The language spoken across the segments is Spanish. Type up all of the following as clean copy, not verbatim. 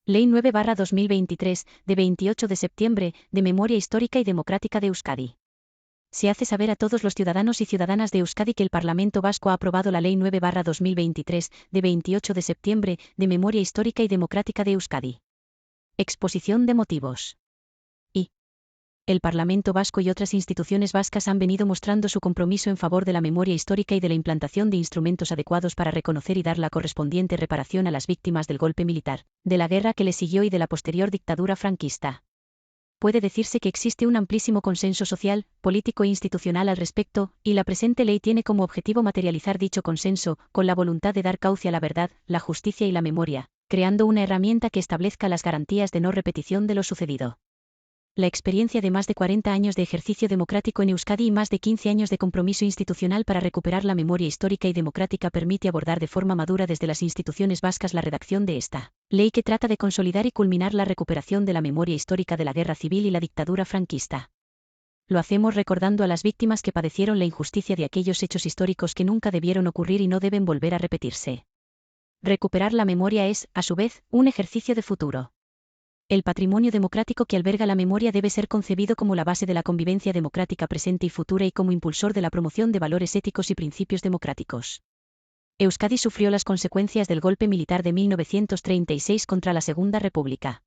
Ley 9/2023, de 28 de septiembre, de Memoria Histórica y Democrática de Euskadi. Se hace saber a todos los ciudadanos y ciudadanas de Euskadi que el Parlamento Vasco ha aprobado la Ley 9/2023, de 28 de septiembre, de Memoria Histórica y Democrática de Euskadi. Exposición de motivos. El Parlamento Vasco y otras instituciones vascas han venido mostrando su compromiso en favor de la memoria histórica y de la implantación de instrumentos adecuados para reconocer y dar la correspondiente reparación a las víctimas del golpe militar, de la guerra que le siguió y de la posterior dictadura franquista. Puede decirse que existe un amplísimo consenso social, político e institucional al respecto, y la presente ley tiene como objetivo materializar dicho consenso, con la voluntad de dar cauce a la verdad, la justicia y la memoria, creando una herramienta que establezca las garantías de no repetición de lo sucedido. La experiencia de más de 40 años de ejercicio democrático en Euskadi y más de 15 años de compromiso institucional para recuperar la memoria histórica y democrática permite abordar de forma madura desde las instituciones vascas la redacción de esta ley que trata de consolidar y culminar la recuperación de la memoria histórica de la guerra civil y la dictadura franquista. Lo hacemos recordando a las víctimas que padecieron la injusticia de aquellos hechos históricos que nunca debieron ocurrir y no deben volver a repetirse. Recuperar la memoria es, a su vez, un ejercicio de futuro. El patrimonio democrático que alberga la memoria debe ser concebido como la base de la convivencia democrática presente y futura y como impulsor de la promoción de valores éticos y principios democráticos. Euskadi sufrió las consecuencias del golpe militar de 1936 contra la Segunda República.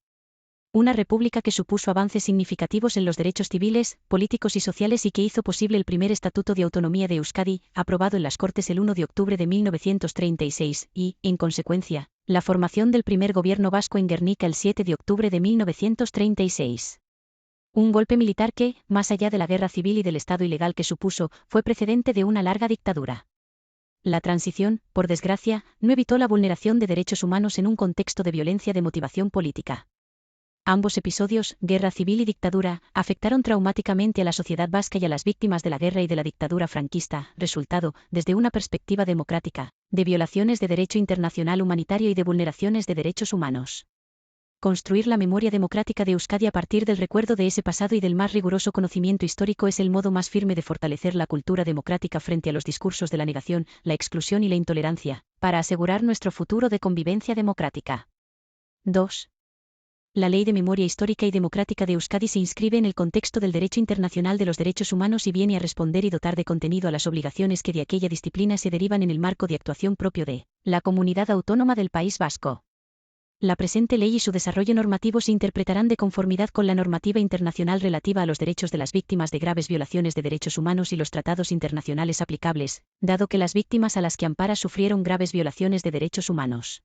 Una república que supuso avances significativos en los derechos civiles, políticos y sociales y que hizo posible el primer Estatuto de Autonomía de Euskadi, aprobado en las Cortes el 1 de octubre de 1936, y, en consecuencia, la formación del primer gobierno vasco en Guernica el 7 de octubre de 1936. Un golpe militar que, más allá de la guerra civil y del estado ilegal que supuso, fue precedente de una larga dictadura. La transición, por desgracia, no evitó la vulneración de derechos humanos en un contexto de violencia de motivación política. Ambos episodios, guerra civil y dictadura, afectaron traumáticamente a la sociedad vasca y a las víctimas de la guerra y de la dictadura franquista, resultado, desde una perspectiva democrática, de violaciones de derecho internacional humanitario y de vulneraciones de derechos humanos. Construir la memoria democrática de Euskadi a partir del recuerdo de ese pasado y del más riguroso conocimiento histórico es el modo más firme de fortalecer la cultura democrática frente a los discursos de la negación, la exclusión y la intolerancia, para asegurar nuestro futuro de convivencia democrática. 2. La Ley de Memoria Histórica y Democrática de Euskadi se inscribe en el contexto del derecho internacional de los derechos humanos y viene a responder y dotar de contenido a las obligaciones que de aquella disciplina se derivan en el marco de actuación propio de la Comunidad Autónoma del País Vasco. La presente ley y su desarrollo normativo se interpretarán de conformidad con la normativa internacional relativa a los derechos de las víctimas de graves violaciones de derechos humanos y los tratados internacionales aplicables, dado que las víctimas a las que ampara sufrieron graves violaciones de derechos humanos.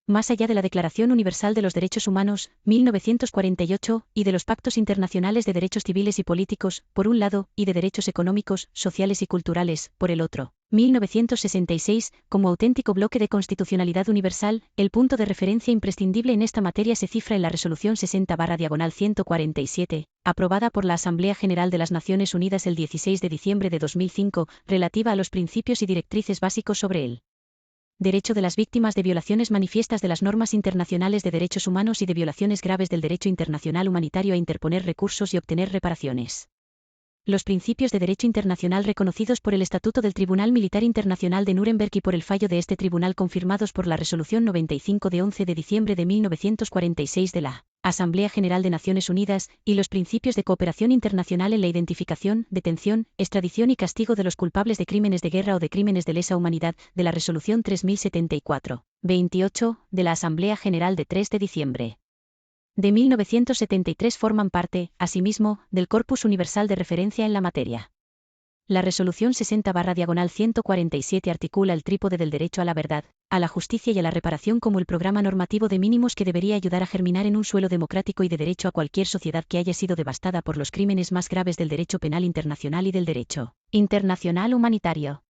Más allá de la Declaración Universal de los Derechos Humanos, 1948, y de los Pactos Internacionales de Derechos Civiles y Políticos, por un lado, y de Derechos Económicos, Sociales y Culturales, por el otro, 1966, como auténtico bloque de constitucionalidad universal, el punto de referencia imprescindible en esta materia se cifra en la Resolución 60/147, aprobada por la Asamblea General de las Naciones Unidas el 16 de diciembre de 2005, relativa a los principios y directrices básicos sobre el derecho de las víctimas de violaciones manifiestas de las normas internacionales de derechos humanos y de violaciones graves del derecho internacional humanitario a interponer recursos y obtener reparaciones. Los principios de derecho internacional reconocidos por el Estatuto del Tribunal Militar Internacional de Nuremberg y por el fallo de este tribunal confirmados por la Resolución 95 de 11 de diciembre de 1946 de la Asamblea General de Naciones Unidas, y los principios de cooperación internacional en la identificación, detención, extradición y castigo de los culpables de crímenes de guerra o de crímenes de lesa humanidad, de la Resolución 3074, 28, de la Asamblea General de 3 de diciembre de 1973 forman parte, asimismo, del corpus universal de referencia en la materia. La Resolución 60/147 articula el trípode del derecho a la verdad, a la justicia y a la reparación como el programa normativo de mínimos que debería ayudar a germinar en un suelo democrático y de derecho a cualquier sociedad que haya sido devastada por los crímenes más graves del derecho penal internacional y del derecho internacional humanitario.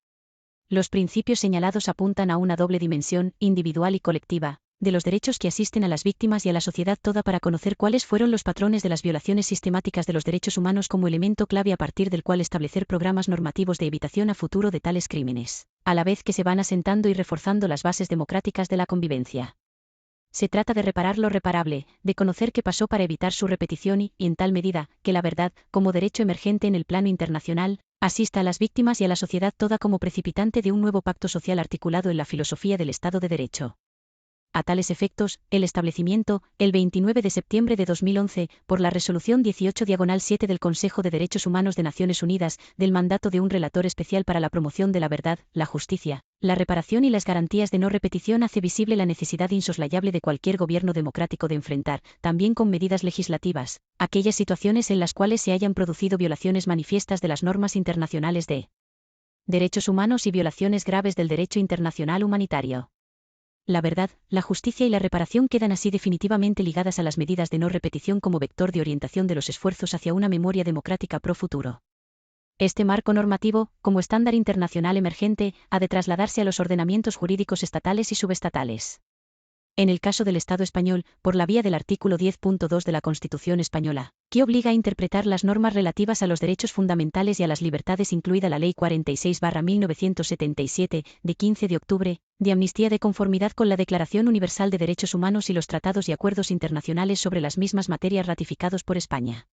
Los principios señalados apuntan a una doble dimensión, individual y colectiva, de los derechos que asisten a las víctimas y a la sociedad toda para conocer cuáles fueron los patrones de las violaciones sistemáticas de los derechos humanos como elemento clave a partir del cual establecer programas normativos de evitación a futuro de tales crímenes, a la vez que se van asentando y reforzando las bases democráticas de la convivencia. Se trata de reparar lo reparable, de conocer qué pasó para evitar su repetición y, en tal medida, que la verdad, como derecho emergente en el plano internacional, Asista a las víctimas y a la sociedad toda como precipitante de un nuevo pacto social articulado en la filosofía del Estado de Derecho. A tales efectos, el establecimiento, el 29 de septiembre de 2011, por la Resolución 18/7 del Consejo de Derechos Humanos de Naciones Unidas, del mandato de un relator especial para la promoción de la verdad, la justicia, la reparación y las garantías de no repetición hace visible la necesidad insoslayable de cualquier gobierno democrático de enfrentar, también con medidas legislativas, aquellas situaciones en las cuales se hayan producido violaciones manifiestas de las normas internacionales de derechos humanos y violaciones graves del derecho internacional humanitario. La verdad, la justicia y la reparación quedan así definitivamente ligadas a las medidas de no repetición como vector de orientación de los esfuerzos hacia una memoria democrática pro futuro. Este marco normativo, como estándar internacional emergente, ha de trasladarse a los ordenamientos jurídicos estatales y subestatales. En el caso del Estado español, por la vía del artículo 10.2 de la Constitución española, que obliga a interpretar las normas relativas a los derechos fundamentales y a las libertades, incluida la Ley 46/1977, de 15 de octubre, de amnistía de conformidad con la Declaración Universal de Derechos Humanos y los tratados y acuerdos internacionales sobre las mismas materias ratificados por España.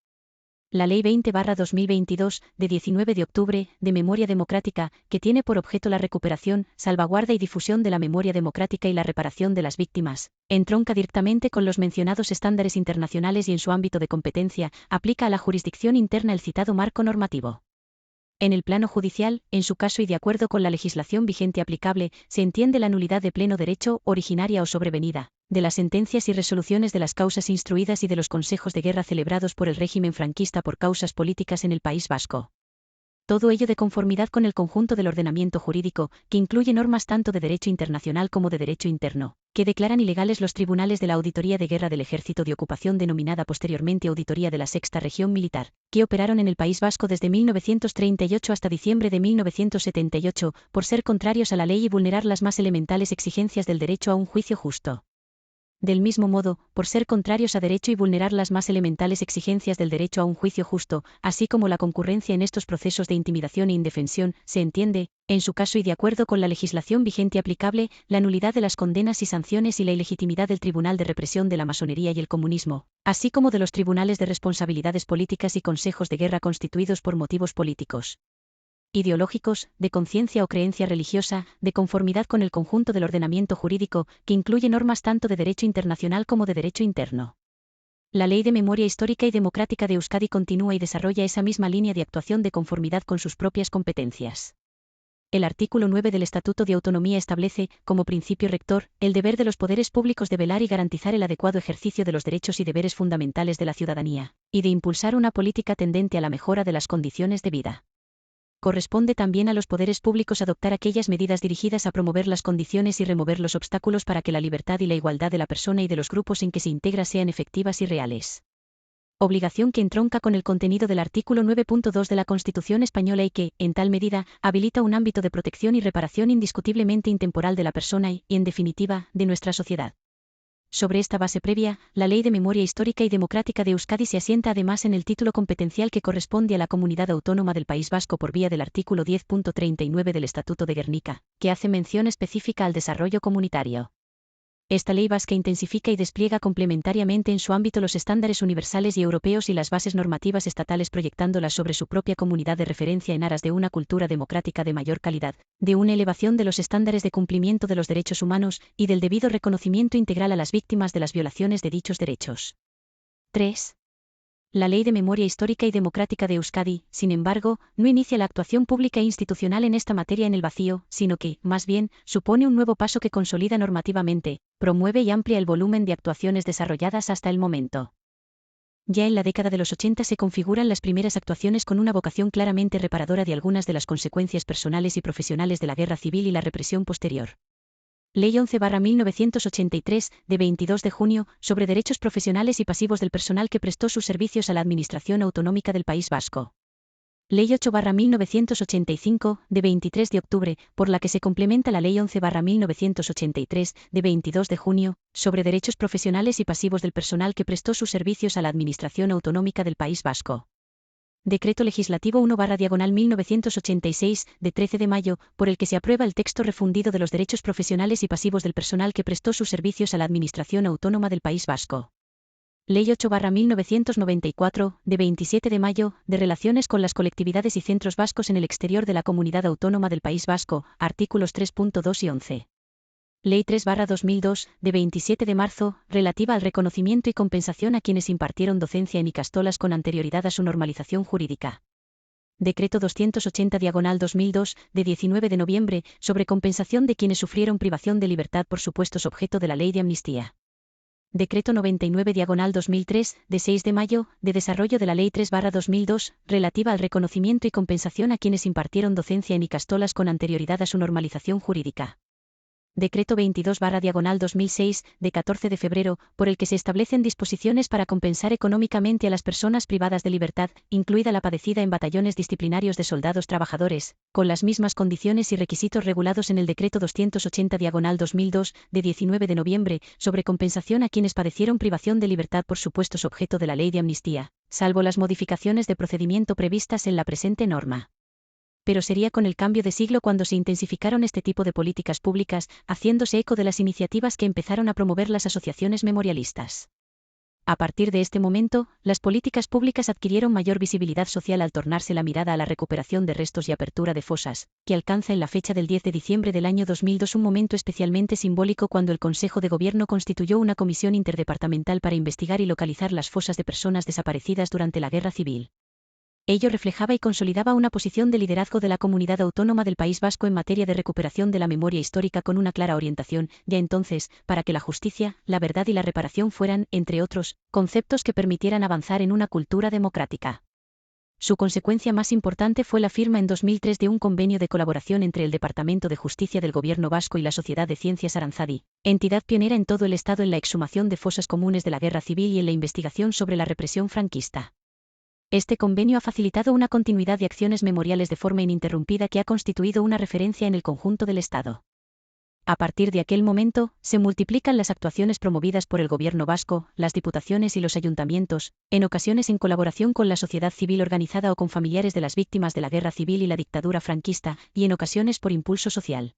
La Ley 20/2022, de 19 de octubre, de Memoria Democrática, que tiene por objeto la recuperación, salvaguarda y difusión de la memoria democrática y la reparación de las víctimas, entronca directamente con los mencionados estándares internacionales y en su ámbito de competencia, aplica a la jurisdicción interna el citado marco normativo. En el plano judicial, en su caso y de acuerdo con la legislación vigente aplicable, se entiende la nulidad de pleno derecho, originaria o sobrevenida, de las sentencias y resoluciones de las causas instruidas y de los consejos de guerra celebrados por el régimen franquista por causas políticas en el País Vasco. Todo ello de conformidad con el conjunto del ordenamiento jurídico, que incluye normas tanto de derecho internacional como de derecho interno, que declaran ilegales los tribunales de la Auditoría de Guerra del Ejército de Ocupación denominada posteriormente Auditoría de la Sexta Región Militar, que operaron en el País Vasco desde 1938 hasta diciembre de 1978, por ser contrarios a la ley y vulnerar las más elementales exigencias del derecho a un juicio justo. Del mismo modo, por ser contrarios a derecho y vulnerar las más elementales exigencias del derecho a un juicio justo, así como la concurrencia en estos procesos de intimidación e indefensión, se entiende, en su caso y de acuerdo con la legislación vigente aplicable, la nulidad de las condenas y sanciones y la ilegitimidad del Tribunal de Represión de la Masonería y el Comunismo, así como de los tribunales de responsabilidades políticas y consejos de guerra constituidos por motivos políticos, ideológicos, de conciencia o creencia religiosa, de conformidad con el conjunto del ordenamiento jurídico, que incluye normas tanto de derecho internacional como de derecho interno. La Ley de Memoria Histórica y Democrática de Euskadi continúa y desarrolla esa misma línea de actuación de conformidad con sus propias competencias. El artículo 9 del Estatuto de Autonomía establece, como principio rector, el deber de los poderes públicos de velar y garantizar el adecuado ejercicio de los derechos y deberes fundamentales de la ciudadanía, y de impulsar una política tendente a la mejora de las condiciones de vida. Corresponde también a los poderes públicos adoptar aquellas medidas dirigidas a promover las condiciones y remover los obstáculos para que la libertad y la igualdad de la persona y de los grupos en que se integra sean efectivas y reales. Obligación que entronca con el contenido del artículo 9.2 de la Constitución española y que, en tal medida, habilita un ámbito de protección y reparación indiscutiblemente intemporal de la persona y, en definitiva, de nuestra sociedad. Sobre esta base previa, la Ley de Memoria Histórica y Democrática de Euskadi se asienta además en el título competencial que corresponde a la Comunidad Autónoma del País Vasco por vía del artículo 10.39 del Estatuto de Gernika, que hace mención específica al desarrollo comunitario. Esta ley vasca intensifica y despliega complementariamente en su ámbito los estándares universales y europeos y las bases normativas estatales, proyectándolas sobre su propia comunidad de referencia en aras de una cultura democrática de mayor calidad, de una elevación de los estándares de cumplimiento de los derechos humanos y del debido reconocimiento integral a las víctimas de las violaciones de dichos derechos. 3. La Ley de Memoria Histórica y Democrática de Euskadi, sin embargo, no inicia la actuación pública e institucional en esta materia en el vacío, sino que, más bien, supone un nuevo paso que consolida normativamente, promueve y amplia el volumen de actuaciones desarrolladas hasta el momento. Ya en la década de los 80 se configuran las primeras actuaciones con una vocación claramente reparadora de algunas de las consecuencias personales y profesionales de la guerra civil y la represión posterior. Ley 11/1983, de 22 de junio, sobre derechos profesionales y pasivos del personal que prestó sus servicios a la Administración Autonómica del País Vasco. Ley 8/1985, de 23 de octubre, por la que se complementa la Ley 11/1983, de 22 de junio, sobre derechos profesionales y pasivos del personal que prestó sus servicios a la Administración Autonómica del País Vasco. Decreto Legislativo 1/1986, de 13 de mayo, por el que se aprueba el texto refundido de los derechos profesionales y pasivos del personal que prestó sus servicios a la Administración Autónoma del País Vasco. Ley 8/1994, de 27 de mayo, de Relaciones con las colectividades y centros vascos en el exterior de la Comunidad Autónoma del País Vasco, artículos 3.2 y 11. Ley 3/2002, de 27 de marzo, relativa al reconocimiento y compensación a quienes impartieron docencia en Ikastolas con anterioridad a su normalización jurídica. Decreto 280/2002, de 19 de noviembre, sobre compensación de quienes sufrieron privación de libertad por supuestos objeto de la Ley de Amnistía. Decreto 99/2003, de 6 de mayo, de desarrollo de la Ley 3/2002, relativa al reconocimiento y compensación a quienes impartieron docencia en Ikastolas con anterioridad a su normalización jurídica. Decreto 22/2006, de 14 de febrero, por el que se establecen disposiciones para compensar económicamente a las personas privadas de libertad, incluida la padecida en batallones disciplinarios de soldados trabajadores, con las mismas condiciones y requisitos regulados en el Decreto 280/2002, de 19 de noviembre, sobre compensación a quienes padecieron privación de libertad por supuestos objeto de la Ley de Amnistía, salvo las modificaciones de procedimiento previstas en la presente norma. Pero sería con el cambio de siglo cuando se intensificaron este tipo de políticas públicas, haciéndose eco de las iniciativas que empezaron a promover las asociaciones memorialistas. A partir de este momento, las políticas públicas adquirieron mayor visibilidad social al tornarse la mirada a la recuperación de restos y apertura de fosas, que alcanza en la fecha del 10 de diciembre del año 2002 un momento especialmente simbólico cuando el Consejo de Gobierno constituyó una comisión interdepartamental para investigar y localizar las fosas de personas desaparecidas durante la Guerra Civil. Ello reflejaba y consolidaba una posición de liderazgo de la Comunidad Autónoma del País Vasco en materia de recuperación de la memoria histórica con una clara orientación, ya entonces, para que la justicia, la verdad y la reparación fueran, entre otros, conceptos que permitieran avanzar en una cultura democrática. Su consecuencia más importante fue la firma en 2003 de un convenio de colaboración entre el Departamento de Justicia del Gobierno Vasco y la Sociedad de Ciencias Aranzadi, entidad pionera en todo el Estado en la exhumación de fosas comunes de la Guerra Civil y en la investigación sobre la represión franquista. Este convenio ha facilitado una continuidad de acciones memoriales de forma ininterrumpida que ha constituido una referencia en el conjunto del Estado. A partir de aquel momento, se multiplican las actuaciones promovidas por el Gobierno vasco, las diputaciones y los ayuntamientos, en ocasiones en colaboración con la sociedad civil organizada o con familiares de las víctimas de la Guerra Civil y la dictadura franquista, y en ocasiones por impulso social.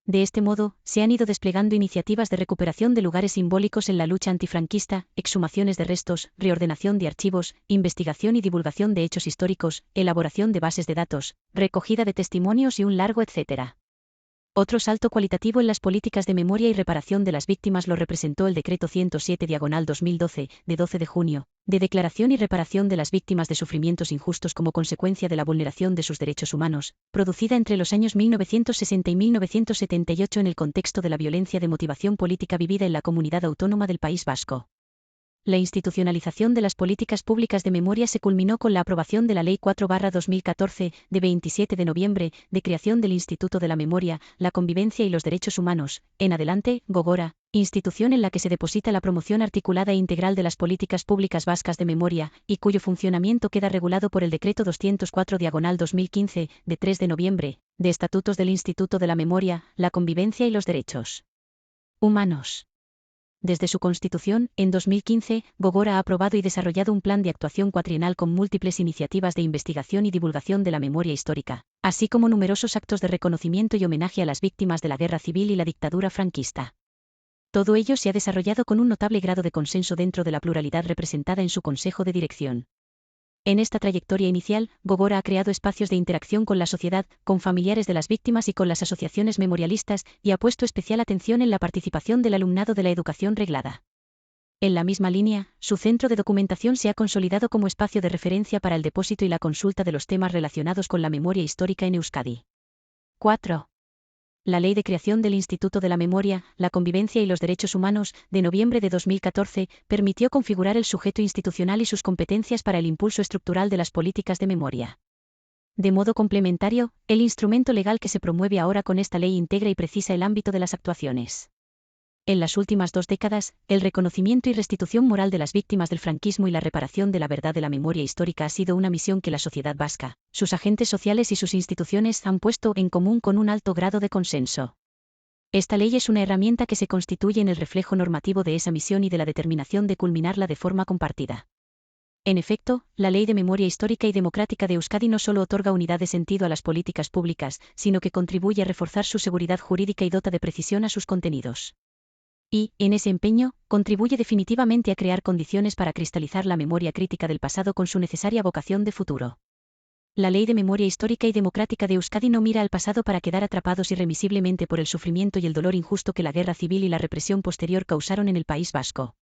De este modo, se han ido desplegando iniciativas de recuperación de lugares simbólicos en la lucha antifranquista, exhumaciones de restos, reordenación de archivos, investigación y divulgación de hechos históricos, elaboración de bases de datos, recogida de testimonios y un largo etcétera. Otro salto cualitativo en las políticas de memoria y reparación de las víctimas lo representó el Decreto 107/2012, de 12 de junio, de declaración y reparación de las víctimas de sufrimientos injustos como consecuencia de la vulneración de sus derechos humanos, producida entre los años 1960 y 1978 en el contexto de la violencia de motivación política vivida en la Comunidad Autónoma del País Vasco. La institucionalización de las políticas públicas de memoria se culminó con la aprobación de la Ley 4/2014, de 27 de noviembre, de creación del Instituto de la Memoria, la Convivencia y los Derechos Humanos, en adelante, Gogora, institución en la que se deposita la promoción articulada e integral de las políticas públicas vascas de memoria, y cuyo funcionamiento queda regulado por el Decreto 204/2015, de 3 de noviembre, de Estatutos del Instituto de la Memoria, la Convivencia y los Derechos Humanos. Desde su constitución, en 2015, Gogora ha aprobado y desarrollado un plan de actuación cuatrienal con múltiples iniciativas de investigación y divulgación de la memoria histórica, así como numerosos actos de reconocimiento y homenaje a las víctimas de la Guerra Civil y la dictadura franquista. Todo ello se ha desarrollado con un notable grado de consenso dentro de la pluralidad representada en su Consejo de Dirección. En esta trayectoria inicial, Gogora ha creado espacios de interacción con la sociedad, con familiares de las víctimas y con las asociaciones memorialistas, y ha puesto especial atención en la participación del alumnado de la educación reglada. En la misma línea, su centro de documentación se ha consolidado como espacio de referencia para el depósito y la consulta de los temas relacionados con la memoria histórica en Euskadi. 4. La Ley de Creación del Instituto de la Memoria, la Convivencia y los Derechos Humanos, de noviembre de 2014, permitió configurar el sujeto institucional y sus competencias para el impulso estructural de las políticas de memoria. De modo complementario, el instrumento legal que se promueve ahora con esta ley integra y precisa el ámbito de las actuaciones. En las últimas 2 décadas, el reconocimiento y restitución moral de las víctimas del franquismo y la reparación de la verdad de la memoria histórica ha sido una misión que la sociedad vasca, sus agentes sociales y sus instituciones han puesto en común con un alto grado de consenso. Esta ley es una herramienta que se constituye en el reflejo normativo de esa misión y de la determinación de culminarla de forma compartida. En efecto, la Ley de Memoria Histórica y Democrática de Euskadi no solo otorga unidad de sentido a las políticas públicas, sino que contribuye a reforzar su seguridad jurídica y dota de precisión a sus contenidos. Y, en ese empeño, contribuye definitivamente a crear condiciones para cristalizar la memoria crítica del pasado con su necesaria vocación de futuro. La Ley de Memoria Histórica y Democrática de Euskadi no mira al pasado para quedar atrapados irremisiblemente por el sufrimiento y el dolor injusto que la guerra civil y la represión posterior causaron en el País Vasco.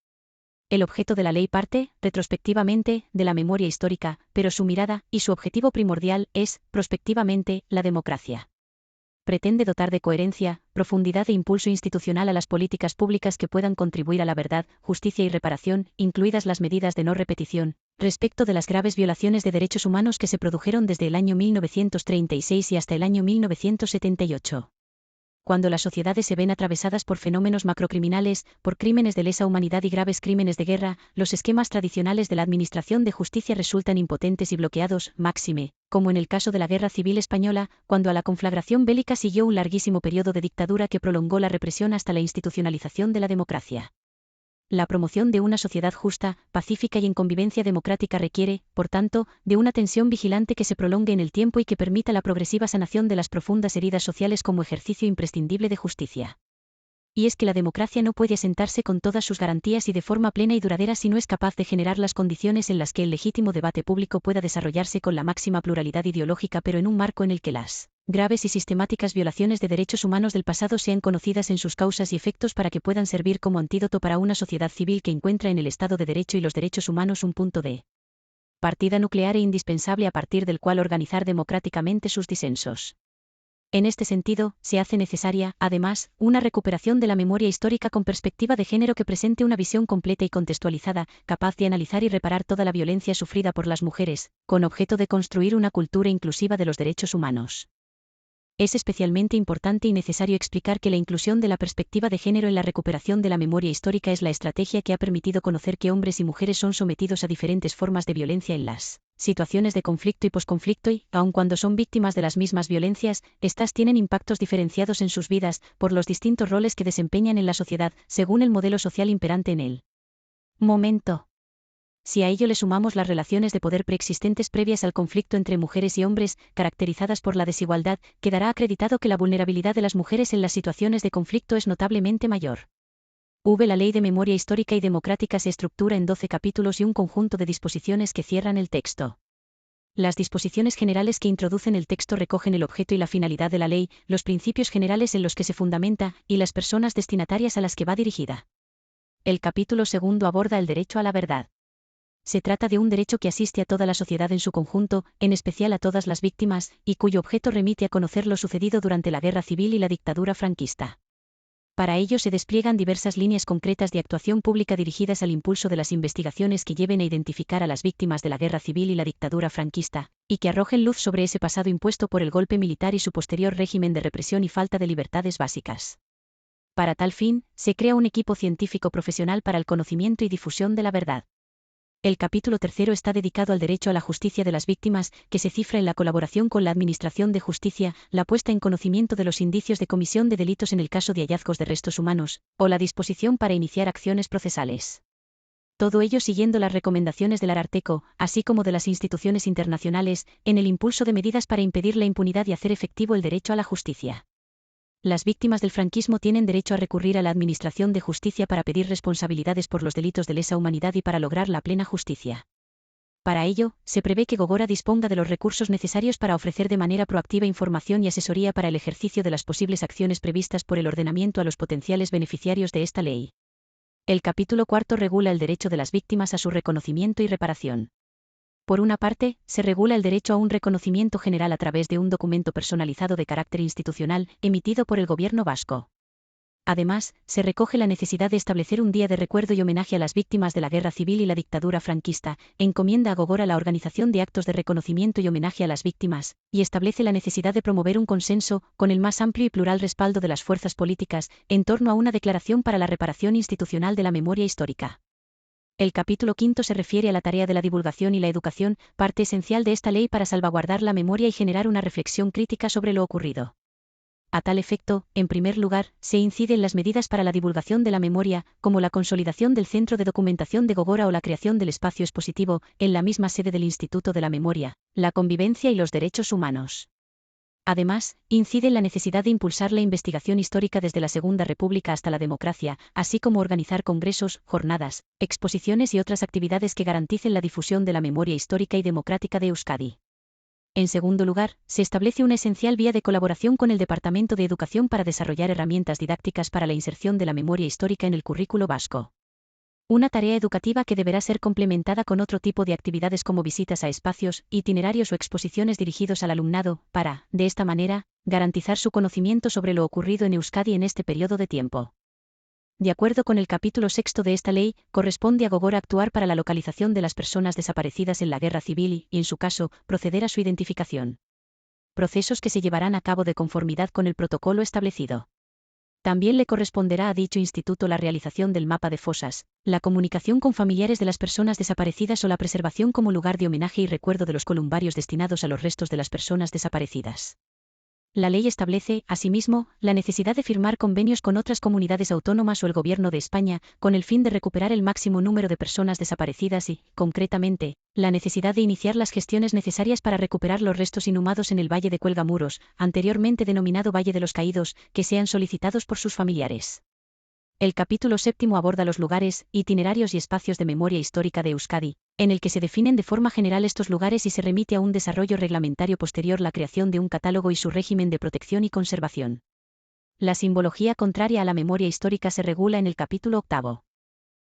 El objeto de la ley parte, retrospectivamente, de la memoria histórica, pero su mirada, y su objetivo primordial, es, prospectivamente, la democracia. Pretende dotar de coherencia, profundidad e impulso institucional a las políticas públicas que puedan contribuir a la verdad, justicia y reparación, incluidas las medidas de no repetición, respecto de las graves violaciones de derechos humanos que se produjeron desde el año 1936 y hasta el año 1978. Cuando las sociedades se ven atravesadas por fenómenos macrocriminales, por crímenes de lesa humanidad y graves crímenes de guerra, los esquemas tradicionales de la administración de justicia resultan impotentes y bloqueados, máxime, como en el caso de la Guerra Civil Española, cuando a la conflagración bélica siguió un larguísimo periodo de dictadura que prolongó la represión hasta la institucionalización de la democracia. La promoción de una sociedad justa, pacífica y en convivencia democrática requiere, por tanto, de una tensión vigilante que se prolongue en el tiempo y que permita la progresiva sanación de las profundas heridas sociales como ejercicio imprescindible de justicia. Y es que la democracia no puede asentarse con todas sus garantías y de forma plena y duradera si no es capaz de generar las condiciones en las que el legítimo debate público pueda desarrollarse con la máxima pluralidad ideológica, pero en un marco en el que las graves y sistemáticas violaciones de derechos humanos del pasado sean conocidas en sus causas y efectos para que puedan servir como antídoto para una sociedad civil que encuentra en el Estado de Derecho y los derechos humanos un punto de partida nuclear e indispensable a partir del cual organizar democráticamente sus disensos. En este sentido, se hace necesaria, además, una recuperación de la memoria histórica con perspectiva de género que presente una visión completa y contextualizada, capaz de analizar y reparar toda la violencia sufrida por las mujeres, con objeto de construir una cultura inclusiva de los derechos humanos. Es especialmente importante y necesario explicar que la inclusión de la perspectiva de género en la recuperación de la memoria histórica es la estrategia que ha permitido conocer que hombres y mujeres son sometidos a diferentes formas de violencia en las situaciones de conflicto y posconflicto y, aun cuando son víctimas de las mismas violencias, estas tienen impactos diferenciados en sus vidas, por los distintos roles que desempeñan en la sociedad, según el modelo social imperante en el momento. Si a ello le sumamos las relaciones de poder preexistentes previas al conflicto entre mujeres y hombres, caracterizadas por la desigualdad, quedará acreditado que la vulnerabilidad de las mujeres en las situaciones de conflicto es notablemente mayor. La Ley de Memoria Histórica y Democrática se estructura en 12 capítulos y un conjunto de disposiciones que cierran el texto. Las disposiciones generales que introducen el texto recogen el objeto y la finalidad de la ley, los principios generales en los que se fundamenta, y las personas destinatarias a las que va dirigida. El capítulo segundo aborda el derecho a la verdad. Se trata de un derecho que asiste a toda la sociedad en su conjunto, en especial a todas las víctimas, y cuyo objeto remite a conocer lo sucedido durante la Guerra Civil y la dictadura franquista. Para ello se despliegan diversas líneas concretas de actuación pública dirigidas al impulso de las investigaciones que lleven a identificar a las víctimas de la Guerra Civil y la dictadura franquista, y que arrojen luz sobre ese pasado impuesto por el golpe militar y su posterior régimen de represión y falta de libertades básicas. Para tal fin, se crea un equipo científico profesional para el conocimiento y difusión de la verdad. El capítulo tercero está dedicado al derecho a la justicia de las víctimas, que se cifra en la colaboración con la Administración de Justicia, la puesta en conocimiento de los indicios de comisión de delitos en el caso de hallazgos de restos humanos, o la disposición para iniciar acciones procesales. Todo ello siguiendo las recomendaciones del Ararteko, así como de las instituciones internacionales, en el impulso de medidas para impedir la impunidad y hacer efectivo el derecho a la justicia. Las víctimas del franquismo tienen derecho a recurrir a la Administración de Justicia para pedir responsabilidades por los delitos de lesa humanidad y para lograr la plena justicia. Para ello, se prevé que Gogora disponga de los recursos necesarios para ofrecer de manera proactiva información y asesoría para el ejercicio de las posibles acciones previstas por el ordenamiento a los potenciales beneficiarios de esta ley. El capítulo cuarto regula el derecho de las víctimas a su reconocimiento y reparación. Por una parte, se regula el derecho a un reconocimiento general a través de un documento personalizado de carácter institucional, emitido por el Gobierno vasco. Además, se recoge la necesidad de establecer un día de recuerdo y homenaje a las víctimas de la Guerra Civil y la dictadura franquista, encomienda a Gogora la organización de actos de reconocimiento y homenaje a las víctimas, y establece la necesidad de promover un consenso, con el más amplio y plural respaldo de las fuerzas políticas, en torno a una declaración para la reparación institucional de la memoria histórica. El capítulo quinto se refiere a la tarea de la divulgación y la educación, parte esencial de esta ley para salvaguardar la memoria y generar una reflexión crítica sobre lo ocurrido. A tal efecto, en primer lugar, se incide en las medidas para la divulgación de la memoria, como la consolidación del Centro de Documentación de Gogora o la creación del espacio expositivo, en la misma sede del Instituto de la Memoria, la Convivencia y los Derechos Humanos. Además, incide en la necesidad de impulsar la investigación histórica desde la Segunda República hasta la democracia, así como organizar congresos, jornadas, exposiciones y otras actividades que garanticen la difusión de la memoria histórica y democrática de Euskadi. En segundo lugar, se establece una esencial vía de colaboración con el Departamento de Educación para desarrollar herramientas didácticas para la inserción de la memoria histórica en el currículo vasco. Una tarea educativa que deberá ser complementada con otro tipo de actividades como visitas a espacios, itinerarios o exposiciones dirigidos al alumnado, para, de esta manera, garantizar su conocimiento sobre lo ocurrido en Euskadi en este periodo de tiempo. De acuerdo con el capítulo 6 de esta ley, corresponde a Gogora actuar para la localización de las personas desaparecidas en la guerra civil y, en su caso, proceder a su identificación. Procesos que se llevarán a cabo de conformidad con el protocolo establecido. También le corresponderá a dicho instituto la realización del mapa de fosas, la comunicación con familiares de las personas desaparecidas o la preservación como lugar de homenaje y recuerdo de los columbarios destinados a los restos de las personas desaparecidas. La ley establece, asimismo, la necesidad de firmar convenios con otras comunidades autónomas o el Gobierno de España, con el fin de recuperar el máximo número de personas desaparecidas y, concretamente, la necesidad de iniciar las gestiones necesarias para recuperar los restos inhumados en el Valle de Cuelgamuros, anteriormente denominado Valle de los Caídos, que sean solicitados por sus familiares. El capítulo 7 aborda los lugares, itinerarios y espacios de memoria histórica de Euskadi, en el que se definen de forma general estos lugares y se remite a un desarrollo reglamentario posterior la creación de un catálogo y su régimen de protección y conservación. La simbología contraria a la memoria histórica se regula en el capítulo 8.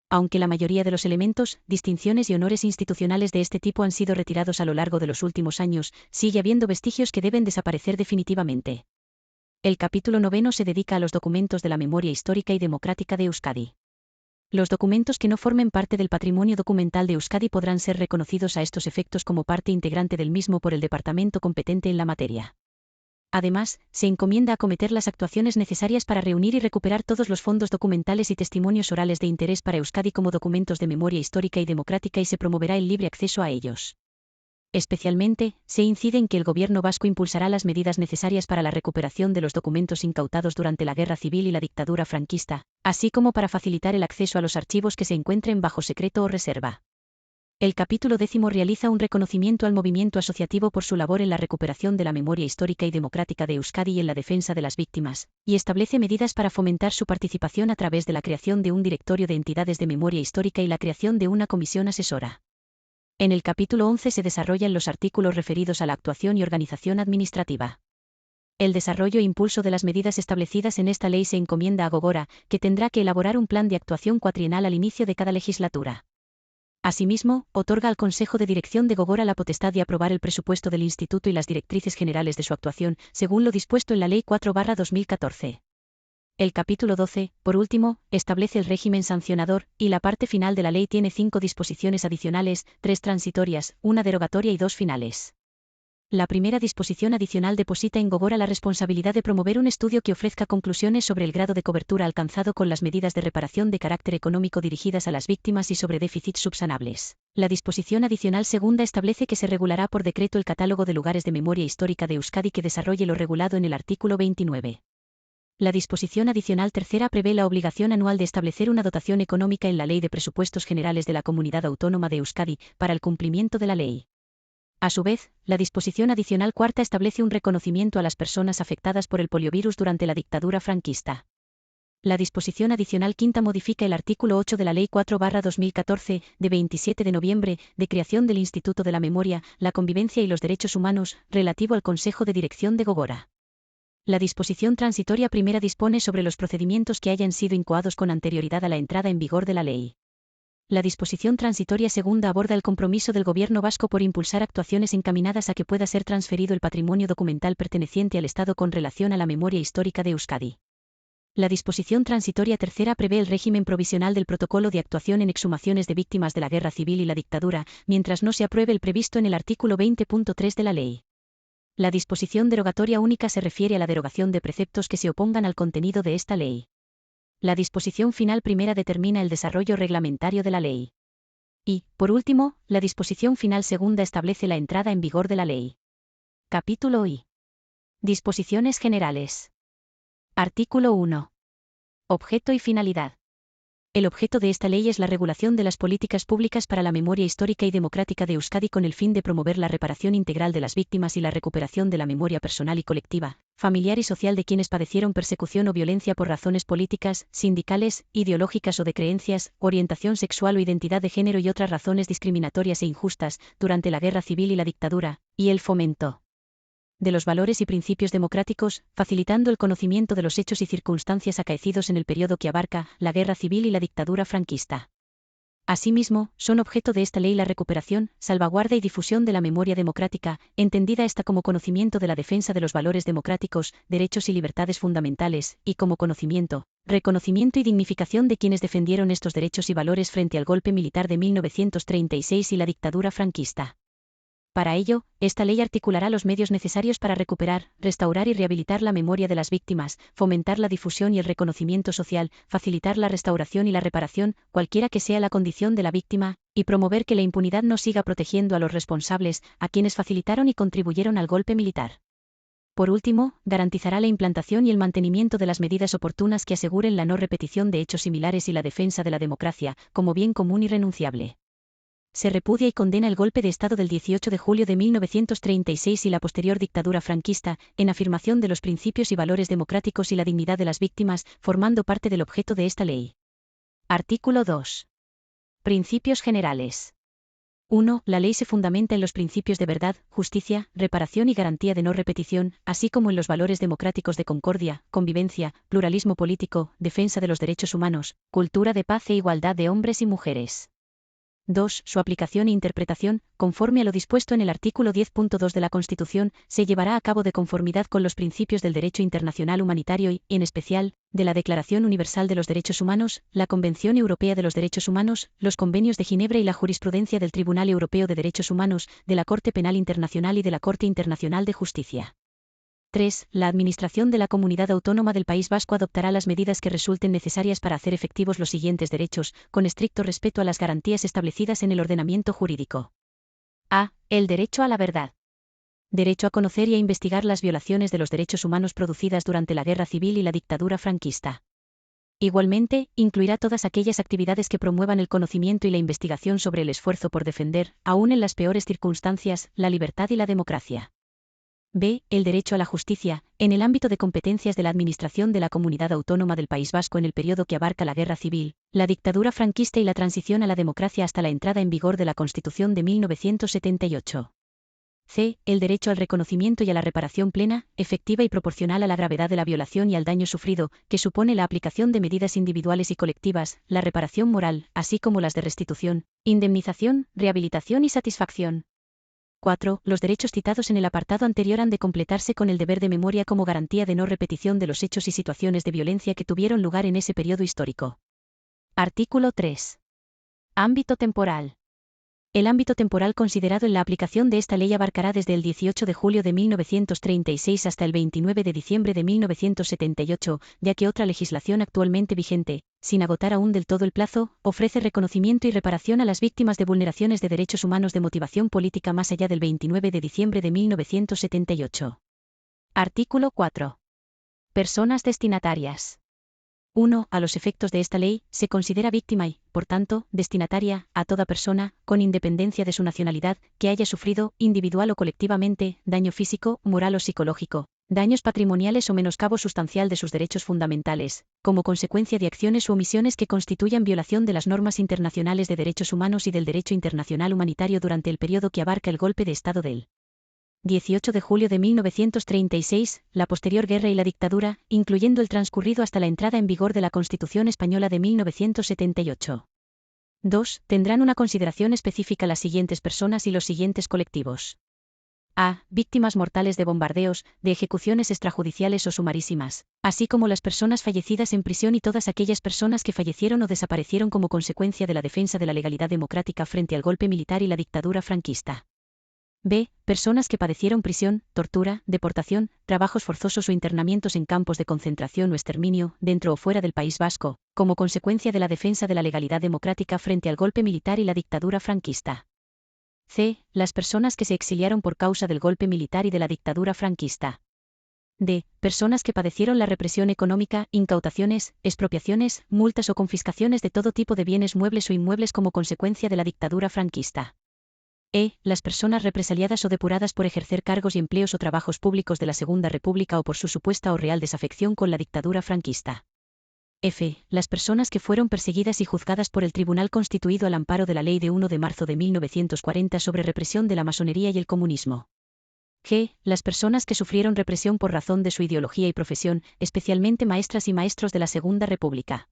Aunque la mayoría de los elementos, distinciones y honores institucionales de este tipo han sido retirados a lo largo de los últimos años, sigue habiendo vestigios que deben desaparecer definitivamente. El capítulo 9 se dedica a los documentos de la memoria histórica y democrática de Euskadi. Los documentos que no formen parte del patrimonio documental de Euskadi podrán ser reconocidos a estos efectos como parte integrante del mismo por el departamento competente en la materia. Además, se encomienda acometer las actuaciones necesarias para reunir y recuperar todos los fondos documentales y testimonios orales de interés para Euskadi como documentos de memoria histórica y democrática y se promoverá el libre acceso a ellos. Especialmente, se incide en que el Gobierno vasco impulsará las medidas necesarias para la recuperación de los documentos incautados durante la Guerra Civil y la dictadura franquista, así como para facilitar el acceso a los archivos que se encuentren bajo secreto o reserva. El capítulo 10 realiza un reconocimiento al movimiento asociativo por su labor en la recuperación de la memoria histórica y democrática de Euskadi y en la defensa de las víctimas, y establece medidas para fomentar su participación a través de la creación de un directorio de entidades de memoria histórica y la creación de una comisión asesora. En el capítulo 11 se desarrollan los artículos referidos a la actuación y organización administrativa. El desarrollo e impulso de las medidas establecidas en esta ley se encomienda a Gogora, que tendrá que elaborar un plan de actuación cuatrienal al inicio de cada legislatura. Asimismo, otorga al Consejo de Dirección de Gogora la potestad de aprobar el presupuesto del Instituto y las directrices generales de su actuación, según lo dispuesto en la Ley 4/2014. El capítulo 12, por último, establece el régimen sancionador, y la parte final de la ley tiene 5 disposiciones adicionales, 3 transitorias, 1 derogatoria y 2 finales. La primera disposición adicional deposita en Gogora la responsabilidad de promover un estudio que ofrezca conclusiones sobre el grado de cobertura alcanzado con las medidas de reparación de carácter económico dirigidas a las víctimas y sobre déficits subsanables. La disposición adicional segunda establece que se regulará por decreto el catálogo de lugares de memoria histórica de Euskadi que desarrolle lo regulado en el artículo 29. La disposición adicional tercera prevé la obligación anual de establecer una dotación económica en la Ley de Presupuestos Generales de la Comunidad Autónoma de Euskadi, para el cumplimiento de la ley. A su vez, la disposición adicional cuarta establece un reconocimiento a las personas afectadas por el poliovirus durante la dictadura franquista. La disposición adicional quinta modifica el artículo 8 de la Ley 4/2014, de 27 de noviembre, de creación del Instituto de la Memoria, la Convivencia y los Derechos Humanos, relativo al Consejo de Dirección de Gogora. La disposición transitoria primera dispone sobre los procedimientos que hayan sido incoados con anterioridad a la entrada en vigor de la ley. La disposición transitoria segunda aborda el compromiso del Gobierno vasco por impulsar actuaciones encaminadas a que pueda ser transferido el patrimonio documental perteneciente al Estado con relación a la memoria histórica de Euskadi. La disposición transitoria tercera prevé el régimen provisional del protocolo de actuación en exhumaciones de víctimas de la Guerra Civil y la dictadura, mientras no se apruebe el previsto en el artículo 20.3 de la ley. La disposición derogatoria única se refiere a la derogación de preceptos que se opongan al contenido de esta ley. La disposición final primera determina el desarrollo reglamentario de la ley. Y, por último, la disposición final segunda establece la entrada en vigor de la ley. Capítulo I. Disposiciones generales. Artículo 1. Objeto y finalidad. El objeto de esta ley es la regulación de las políticas públicas para la memoria histórica y democrática de Euskadi con el fin de promover la reparación integral de las víctimas y la recuperación de la memoria personal y colectiva, familiar y social de quienes padecieron persecución o violencia por razones políticas, sindicales, ideológicas o de creencias, orientación sexual o identidad de género y otras razones discriminatorias e injustas durante la guerra civil y la dictadura, y el fomento de los valores y principios democráticos, facilitando el conocimiento de los hechos y circunstancias acaecidos en el periodo que abarca la guerra civil y la dictadura franquista. Asimismo, son objeto de esta ley la recuperación, salvaguarda y difusión de la memoria democrática, entendida esta como conocimiento de la defensa de los valores democráticos, derechos y libertades fundamentales, y como conocimiento, reconocimiento y dignificación de quienes defendieron estos derechos y valores frente al golpe militar de 1936 y la dictadura franquista. Para ello, esta ley articulará los medios necesarios para recuperar, restaurar y rehabilitar la memoria de las víctimas, fomentar la difusión y el reconocimiento social, facilitar la restauración y la reparación, cualquiera que sea la condición de la víctima, y promover que la impunidad no siga protegiendo a los responsables, a quienes facilitaron y contribuyeron al golpe militar. Por último, garantizará la implantación y el mantenimiento de las medidas oportunas que aseguren la no repetición de hechos similares y la defensa de la democracia, como bien común irrenunciable. Se repudia y condena el golpe de Estado del 18 de julio de 1936 y la posterior dictadura franquista, en afirmación de los principios y valores democráticos y la dignidad de las víctimas, formando parte del objeto de esta ley. Artículo 2. Principios generales. 1. La ley se fundamenta en los principios de verdad, justicia, reparación y garantía de no repetición, así como en los valores democráticos de concordia, convivencia, pluralismo político, defensa de los derechos humanos, cultura de paz e igualdad de hombres y mujeres. 2. Su aplicación e interpretación, conforme a lo dispuesto en el artículo 10.2 de la Constitución, se llevará a cabo de conformidad con los principios del derecho internacional humanitario y, en especial, de la Declaración Universal de los Derechos Humanos, la Convención Europea de los Derechos Humanos, los Convenios de Ginebra y la jurisprudencia del Tribunal Europeo de Derechos Humanos, de la Corte Penal Internacional y de la Corte Internacional de Justicia. 3. La Administración de la Comunidad Autónoma del País Vasco adoptará las medidas que resulten necesarias para hacer efectivos los siguientes derechos, con estricto respeto a las garantías establecidas en el ordenamiento jurídico. A. El derecho a la verdad. Derecho a conocer y a investigar las violaciones de los derechos humanos producidas durante la guerra civil y la dictadura franquista. Igualmente, incluirá todas aquellas actividades que promuevan el conocimiento y la investigación sobre el esfuerzo por defender, aún en las peores circunstancias, la libertad y la democracia. B. El derecho a la justicia, en el ámbito de competencias de la Administración de la Comunidad Autónoma del País Vasco en el periodo que abarca la guerra civil, la dictadura franquista y la transición a la democracia hasta la entrada en vigor de la Constitución de 1978. C. El derecho al reconocimiento y a la reparación plena, efectiva y proporcional a la gravedad de la violación y al daño sufrido, que supone la aplicación de medidas individuales y colectivas, la reparación moral, así como las de restitución, indemnización, rehabilitación y satisfacción. 4. Los derechos citados en el apartado anterior han de completarse con el deber de memoria como garantía de no repetición de los hechos y situaciones de violencia que tuvieron lugar en ese periodo histórico. Artículo 3. Ámbito temporal. El ámbito temporal considerado en la aplicación de esta ley abarcará desde el 18 de julio de 1936 hasta el 29 de diciembre de 1978, ya que otra legislación actualmente vigente, sin agotar aún del todo el plazo, ofrece reconocimiento y reparación a las víctimas de vulneraciones de derechos humanos de motivación política más allá del 29 de diciembre de 1978. Artículo 4. Personas destinatarias. 1. A los efectos de esta ley, se considera víctima y, por tanto, destinataria, a toda persona, con independencia de su nacionalidad, que haya sufrido, individual o colectivamente, daño físico, moral o psicológico, daños patrimoniales o menoscabo sustancial de sus derechos fundamentales, como consecuencia de acciones u omisiones que constituyan violación de las normas internacionales de derechos humanos y del derecho internacional humanitario durante el periodo que abarca el golpe de Estado del 18 de julio de 1936, la posterior guerra y la dictadura, incluyendo el transcurrido hasta la entrada en vigor de la Constitución Española de 1978. 2. Tendrán una consideración específica las siguientes personas y los siguientes colectivos. A. Víctimas mortales de bombardeos, de ejecuciones extrajudiciales o sumarísimas, así como las personas fallecidas en prisión y todas aquellas personas que fallecieron o desaparecieron como consecuencia de la defensa de la legalidad democrática frente al golpe militar y la dictadura franquista. B. Personas que padecieron prisión, tortura, deportación, trabajos forzosos o internamientos en campos de concentración o exterminio, dentro o fuera del País Vasco, como consecuencia de la defensa de la legalidad democrática frente al golpe militar y la dictadura franquista. C. Las personas que se exiliaron por causa del golpe militar y de la dictadura franquista. D. Personas que padecieron la represión económica, incautaciones, expropiaciones, multas o confiscaciones de todo tipo de bienes muebles o inmuebles como consecuencia de la dictadura franquista. E. Las personas represaliadas o depuradas por ejercer cargos y empleos o trabajos públicos de la Segunda República o por su supuesta o real desafección con la dictadura franquista. F. Las personas que fueron perseguidas y juzgadas por el Tribunal constituido al amparo de la Ley de 1 de marzo de 1940 sobre represión de la masonería y el comunismo. G. Las personas que sufrieron represión por razón de su ideología y profesión, especialmente maestras y maestros de la Segunda República.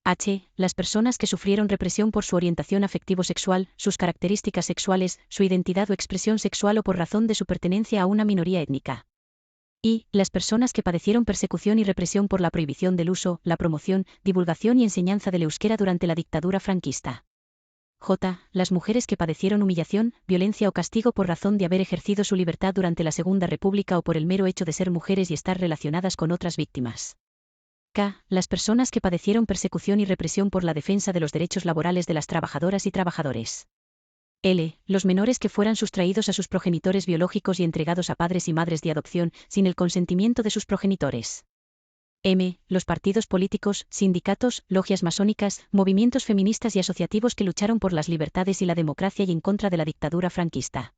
H. Las personas que sufrieron represión por su orientación afectivo-sexual, sus características sexuales, su identidad o expresión sexual o por razón de su pertenencia a una minoría étnica. I. Las personas que padecieron persecución y represión por la prohibición del uso, la promoción, divulgación y enseñanza del euskera durante la dictadura franquista. J. Las mujeres que padecieron humillación, violencia o castigo por razón de haber ejercido su libertad durante la Segunda República o por el mero hecho de ser mujeres y estar relacionadas con otras víctimas. K. Las personas que padecieron persecución y represión por la defensa de los derechos laborales de las trabajadoras y trabajadores. L. Los menores que fueran sustraídos a sus progenitores biológicos y entregados a padres y madres de adopción, sin el consentimiento de sus progenitores. M. Los partidos políticos, sindicatos, logias masónicas, movimientos feministas y asociativos que lucharon por las libertades y la democracia y en contra de la dictadura franquista.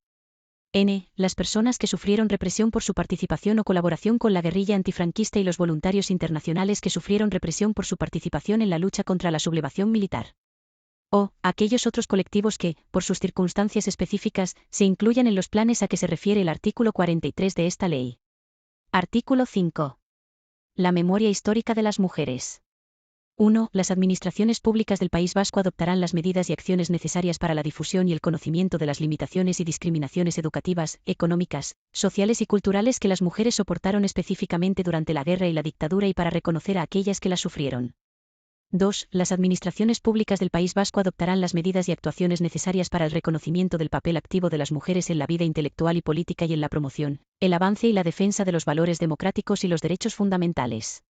N. Las personas que sufrieron represión por su participación o colaboración con la guerrilla antifranquista y los voluntarios internacionales que sufrieron represión por su participación en la lucha contra la sublevación militar. O. Aquellos otros colectivos que, por sus circunstancias específicas, se incluyan en los planes a que se refiere el artículo 43 de esta ley. Artículo 5. La memoria histórica de las mujeres. 1. Las administraciones públicas del País Vasco adoptarán las medidas y acciones necesarias para la difusión y el conocimiento de las limitaciones y discriminaciones educativas, económicas, sociales y culturales que las mujeres soportaron específicamente durante la guerra y la dictadura y para reconocer a aquellas que las sufrieron. 2. Las administraciones públicas del País Vasco adoptarán las medidas y actuaciones necesarias para el reconocimiento del papel activo de las mujeres en la vida intelectual y política y en la promoción, el avance y la defensa de los valores democráticos y los derechos fundamentales.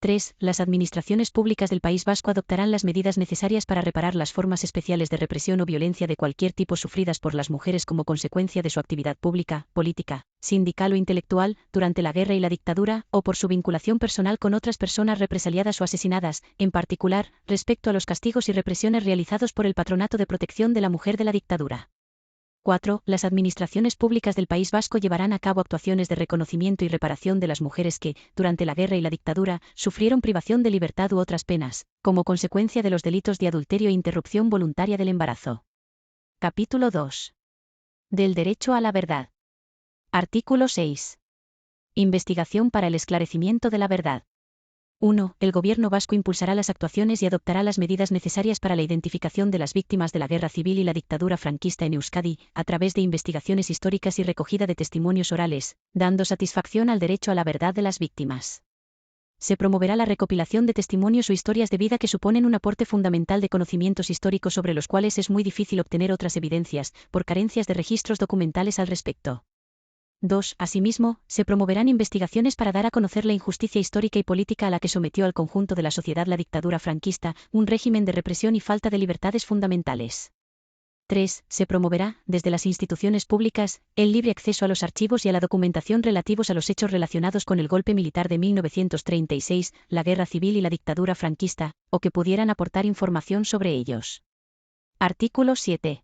3. Las administraciones públicas del País Vasco adoptarán las medidas necesarias para reparar las formas especiales de represión o violencia de cualquier tipo sufridas por las mujeres como consecuencia de su actividad pública, política, sindical o intelectual, durante la guerra y la dictadura, o por su vinculación personal con otras personas represaliadas o asesinadas, en particular, respecto a los castigos y represiones realizados por el Patronato de Protección de la Mujer de la dictadura. 4. Las administraciones públicas del País Vasco llevarán a cabo actuaciones de reconocimiento y reparación de las mujeres que, durante la guerra y la dictadura, sufrieron privación de libertad u otras penas, como consecuencia de los delitos de adulterio e interrupción voluntaria del embarazo. Capítulo 2. Del derecho a la verdad. Artículo 6. Investigación para el esclarecimiento de la verdad. 1. El Gobierno vasco impulsará las actuaciones y adoptará las medidas necesarias para la identificación de las víctimas de la guerra civil y la dictadura franquista en Euskadi, a través de investigaciones históricas y recogida de testimonios orales, dando satisfacción al derecho a la verdad de las víctimas. Se promoverá la recopilación de testimonios o historias de vida que suponen un aporte fundamental de conocimientos históricos sobre los cuales es muy difícil obtener otras evidencias, por carencias de registros documentales al respecto. 2. Asimismo, se promoverán investigaciones para dar a conocer la injusticia histórica y política a la que sometió al conjunto de la sociedad la dictadura franquista, un régimen de represión y falta de libertades fundamentales. 3. Se promoverá, desde las instituciones públicas, el libre acceso a los archivos y a la documentación relativos a los hechos relacionados con el golpe militar de 1936, la guerra civil y la dictadura franquista, o que pudieran aportar información sobre ellos. Artículo 7.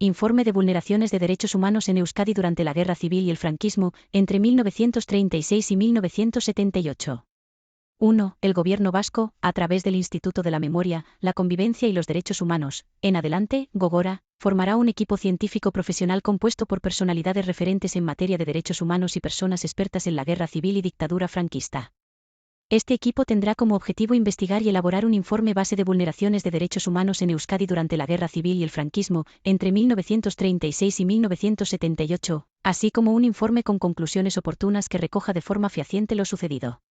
Informe de vulneraciones de derechos humanos en Euskadi durante la Guerra Civil y el franquismo, entre 1936 y 1978. 1. El Gobierno vasco, a través del Instituto de la Memoria, la Convivencia y los Derechos Humanos, en adelante, Gogora, formará un equipo científico profesional compuesto por personalidades referentes en materia de derechos humanos y personas expertas en la Guerra Civil y dictadura franquista. Este equipo tendrá como objetivo investigar y elaborar un informe base de vulneraciones de derechos humanos en Euskadi durante la Guerra Civil y el franquismo, entre 1936 y 1978, así como un informe con conclusiones oportunas que recoja de forma fehaciente lo sucedido.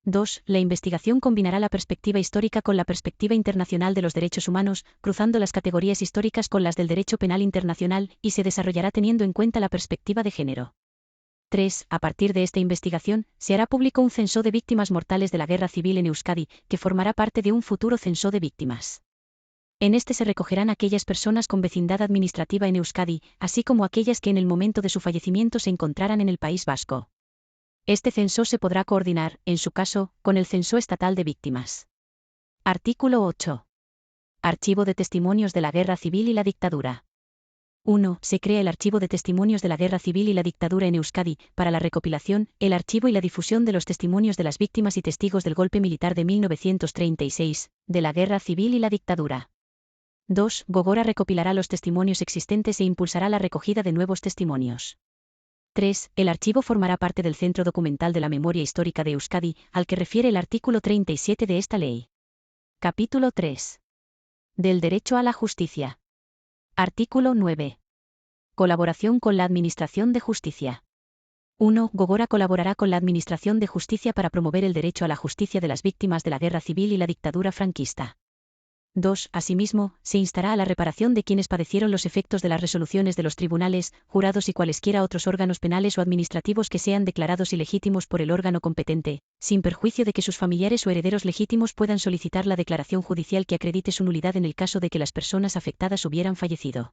2. La investigación combinará la perspectiva histórica con la perspectiva internacional de los derechos humanos, cruzando las categorías históricas con las del derecho penal internacional, y se desarrollará teniendo en cuenta la perspectiva de género. 3. A partir de esta investigación, se hará público un censo de víctimas mortales de la Guerra Civil en Euskadi, que formará parte de un futuro censo de víctimas. En este se recogerán aquellas personas con vecindad administrativa en Euskadi, así como aquellas que en el momento de su fallecimiento se encontraran en el País Vasco. Este censo se podrá coordinar, en su caso, con el Censo Estatal de Víctimas. Artículo 8. Archivo de Testimonios de la Guerra Civil y la Dictadura. 1. Se crea el Archivo de Testimonios de la Guerra Civil y la Dictadura en Euskadi, para la recopilación, el archivo y la difusión de los testimonios de las víctimas y testigos del golpe militar de 1936, de la Guerra Civil y la Dictadura. 2. Gogora recopilará los testimonios existentes e impulsará la recogida de nuevos testimonios. 3. El archivo formará parte del Centro Documental de la Memoria Histórica de Euskadi, al que refiere el artículo 37 de esta ley. Capítulo 3. Del derecho a la justicia. Artículo 9. Colaboración con la Administración de Justicia. 1. Gogora colaborará con la Administración de Justicia para promover el derecho a la justicia de las víctimas de la Guerra Civil y la dictadura franquista. 2. Asimismo, se instará a la reparación de quienes padecieron los efectos de las resoluciones de los tribunales, jurados y cualesquiera otros órganos penales o administrativos que sean declarados ilegítimos por el órgano competente, sin perjuicio de que sus familiares o herederos legítimos puedan solicitar la declaración judicial que acredite su nulidad en el caso de que las personas afectadas hubieran fallecido.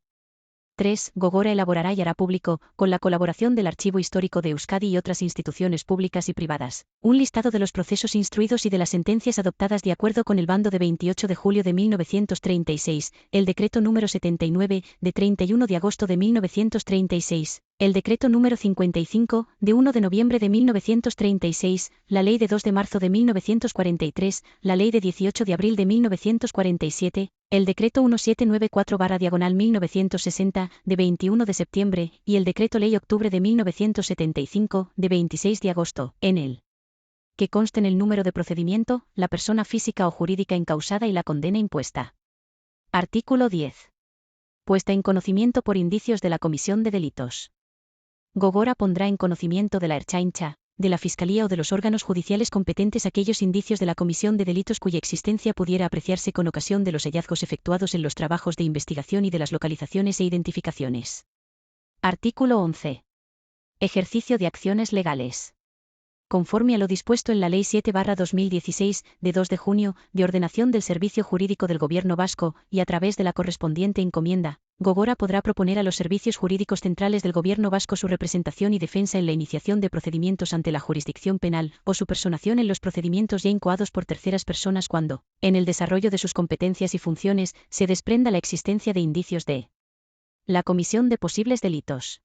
3. Gogora elaborará y hará público, con la colaboración del Archivo Histórico de Euskadi y otras instituciones públicas y privadas, un listado de los procesos instruidos y de las sentencias adoptadas de acuerdo con el bando de 28 de julio de 1936, el Decreto número 79, de 31 de agosto de 1936, el Decreto número 55, de 1 de noviembre de 1936, la Ley de 2 de marzo de 1943, la Ley de 18 de abril de 1947, el Decreto 1794/1960, de 21 de septiembre, y el Decreto Ley Octubre de 1975, de 26 de agosto, en el que consten el número de procedimiento, la persona física o jurídica encausada y la condena impuesta. Artículo 10. Puesta en conocimiento por indicios de la comisión de delitos. Gogora pondrá en conocimiento de la Ertzaintza, de la Fiscalía o de los órganos judiciales competentes aquellos indicios de la comisión de delitos cuya existencia pudiera apreciarse con ocasión de los hallazgos efectuados en los trabajos de investigación y de las localizaciones e identificaciones. Artículo 11. Ejercicio de acciones legales. Conforme a lo dispuesto en la Ley 7/2016, de 2 de junio, de ordenación del Servicio Jurídico del Gobierno Vasco, y a través de la correspondiente encomienda, Gogora podrá proponer a los servicios jurídicos centrales del Gobierno Vasco su representación y defensa en la iniciación de procedimientos ante la jurisdicción penal, o su personación en los procedimientos ya incoados por terceras personas cuando, en el desarrollo de sus competencias y funciones, se desprenda la existencia de indicios de la comisión de posibles delitos.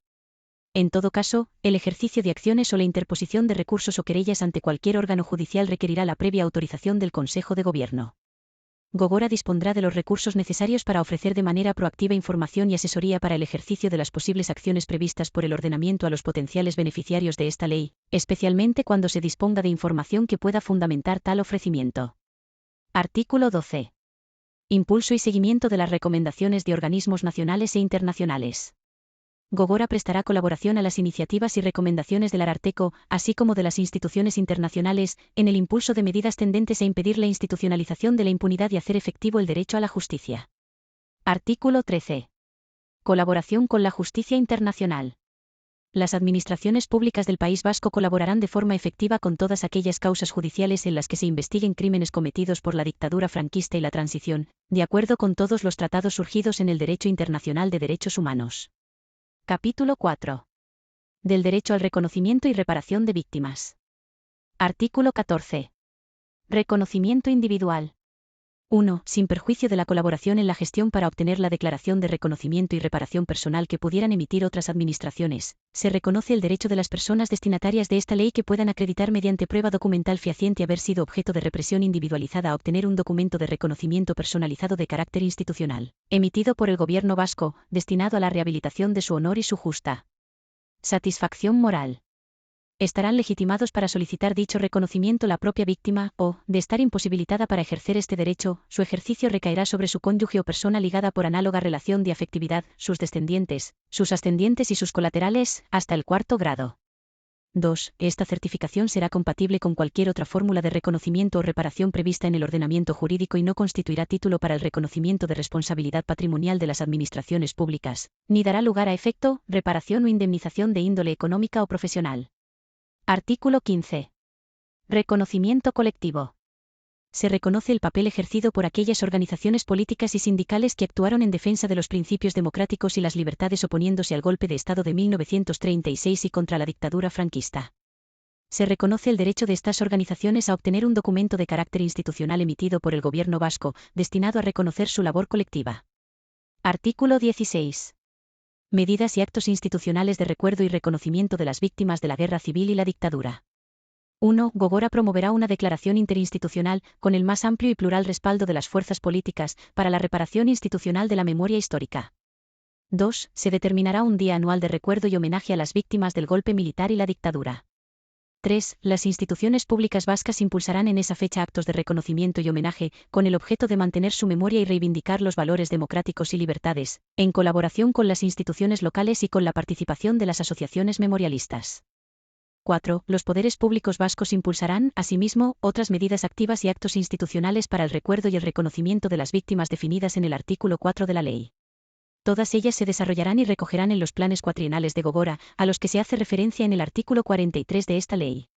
En todo caso, el ejercicio de acciones o la interposición de recursos o querellas ante cualquier órgano judicial requerirá la previa autorización del Consejo de Gobierno. Gogora dispondrá de los recursos necesarios para ofrecer de manera proactiva información y asesoría para el ejercicio de las posibles acciones previstas por el ordenamiento a los potenciales beneficiarios de esta ley, especialmente cuando se disponga de información que pueda fundamentar tal ofrecimiento. Artículo 12. Impulso y seguimiento de las recomendaciones de organismos nacionales e internacionales. Gogora prestará colaboración a las iniciativas y recomendaciones del Ararteko, así como de las instituciones internacionales, en el impulso de medidas tendentes a impedir la institucionalización de la impunidad y hacer efectivo el derecho a la justicia. Artículo 13. Colaboración con la justicia internacional. Las administraciones públicas del País Vasco colaborarán de forma efectiva con todas aquellas causas judiciales en las que se investiguen crímenes cometidos por la dictadura franquista y la transición, de acuerdo con todos los tratados surgidos en el derecho internacional de derechos humanos. Capítulo 4. Del derecho al reconocimiento y reparación de víctimas. Artículo 14. Reconocimiento individual. 1. Sin perjuicio de la colaboración en la gestión para obtener la declaración de reconocimiento y reparación personal que pudieran emitir otras administraciones, se reconoce el derecho de las personas destinatarias de esta ley que puedan acreditar mediante prueba documental fehaciente haber sido objeto de represión individualizada a obtener un documento de reconocimiento personalizado de carácter institucional, emitido por el Gobierno vasco, destinado a la rehabilitación de su honor y su justa satisfacción moral. Estarán legitimados para solicitar dicho reconocimiento la propia víctima, o, de estar imposibilitada para ejercer este derecho, su ejercicio recaerá sobre su cónyuge o persona ligada por análoga relación de afectividad, sus descendientes, sus ascendientes y sus colaterales, hasta el 4º grado. 2. Esta certificación será compatible con cualquier otra fórmula de reconocimiento o reparación prevista en el ordenamiento jurídico y no constituirá título para el reconocimiento de responsabilidad patrimonial de las administraciones públicas, ni dará lugar a efecto, reparación o indemnización de índole económica o profesional. Artículo 15. Reconocimiento colectivo. Se reconoce el papel ejercido por aquellas organizaciones políticas y sindicales que actuaron en defensa de los principios democráticos y las libertades oponiéndose al golpe de Estado de 1936 y contra la dictadura franquista. Se reconoce el derecho de estas organizaciones a obtener un documento de carácter institucional emitido por el Gobierno vasco, destinado a reconocer su labor colectiva. Artículo 16. Medidas y actos institucionales de recuerdo y reconocimiento de las víctimas de la guerra civil y la dictadura. 1. Gogora promoverá una declaración interinstitucional, con el más amplio y plural respaldo de las fuerzas políticas, para la reparación institucional de la memoria histórica. 2. Se determinará un día anual de recuerdo y homenaje a las víctimas del golpe militar y la dictadura. 3. Las instituciones públicas vascas impulsarán en esa fecha actos de reconocimiento y homenaje, con el objeto de mantener su memoria y reivindicar los valores democráticos y libertades, en colaboración con las instituciones locales y con la participación de las asociaciones memorialistas. 4. Los poderes públicos vascos impulsarán, asimismo, otras medidas activas y actos institucionales para el recuerdo y el reconocimiento de las víctimas definidas en el artículo 4 de la ley. Todas ellas se desarrollarán y recogerán en los planes cuatrienales de Gogora, a los que se hace referencia en el artículo 43 de esta ley.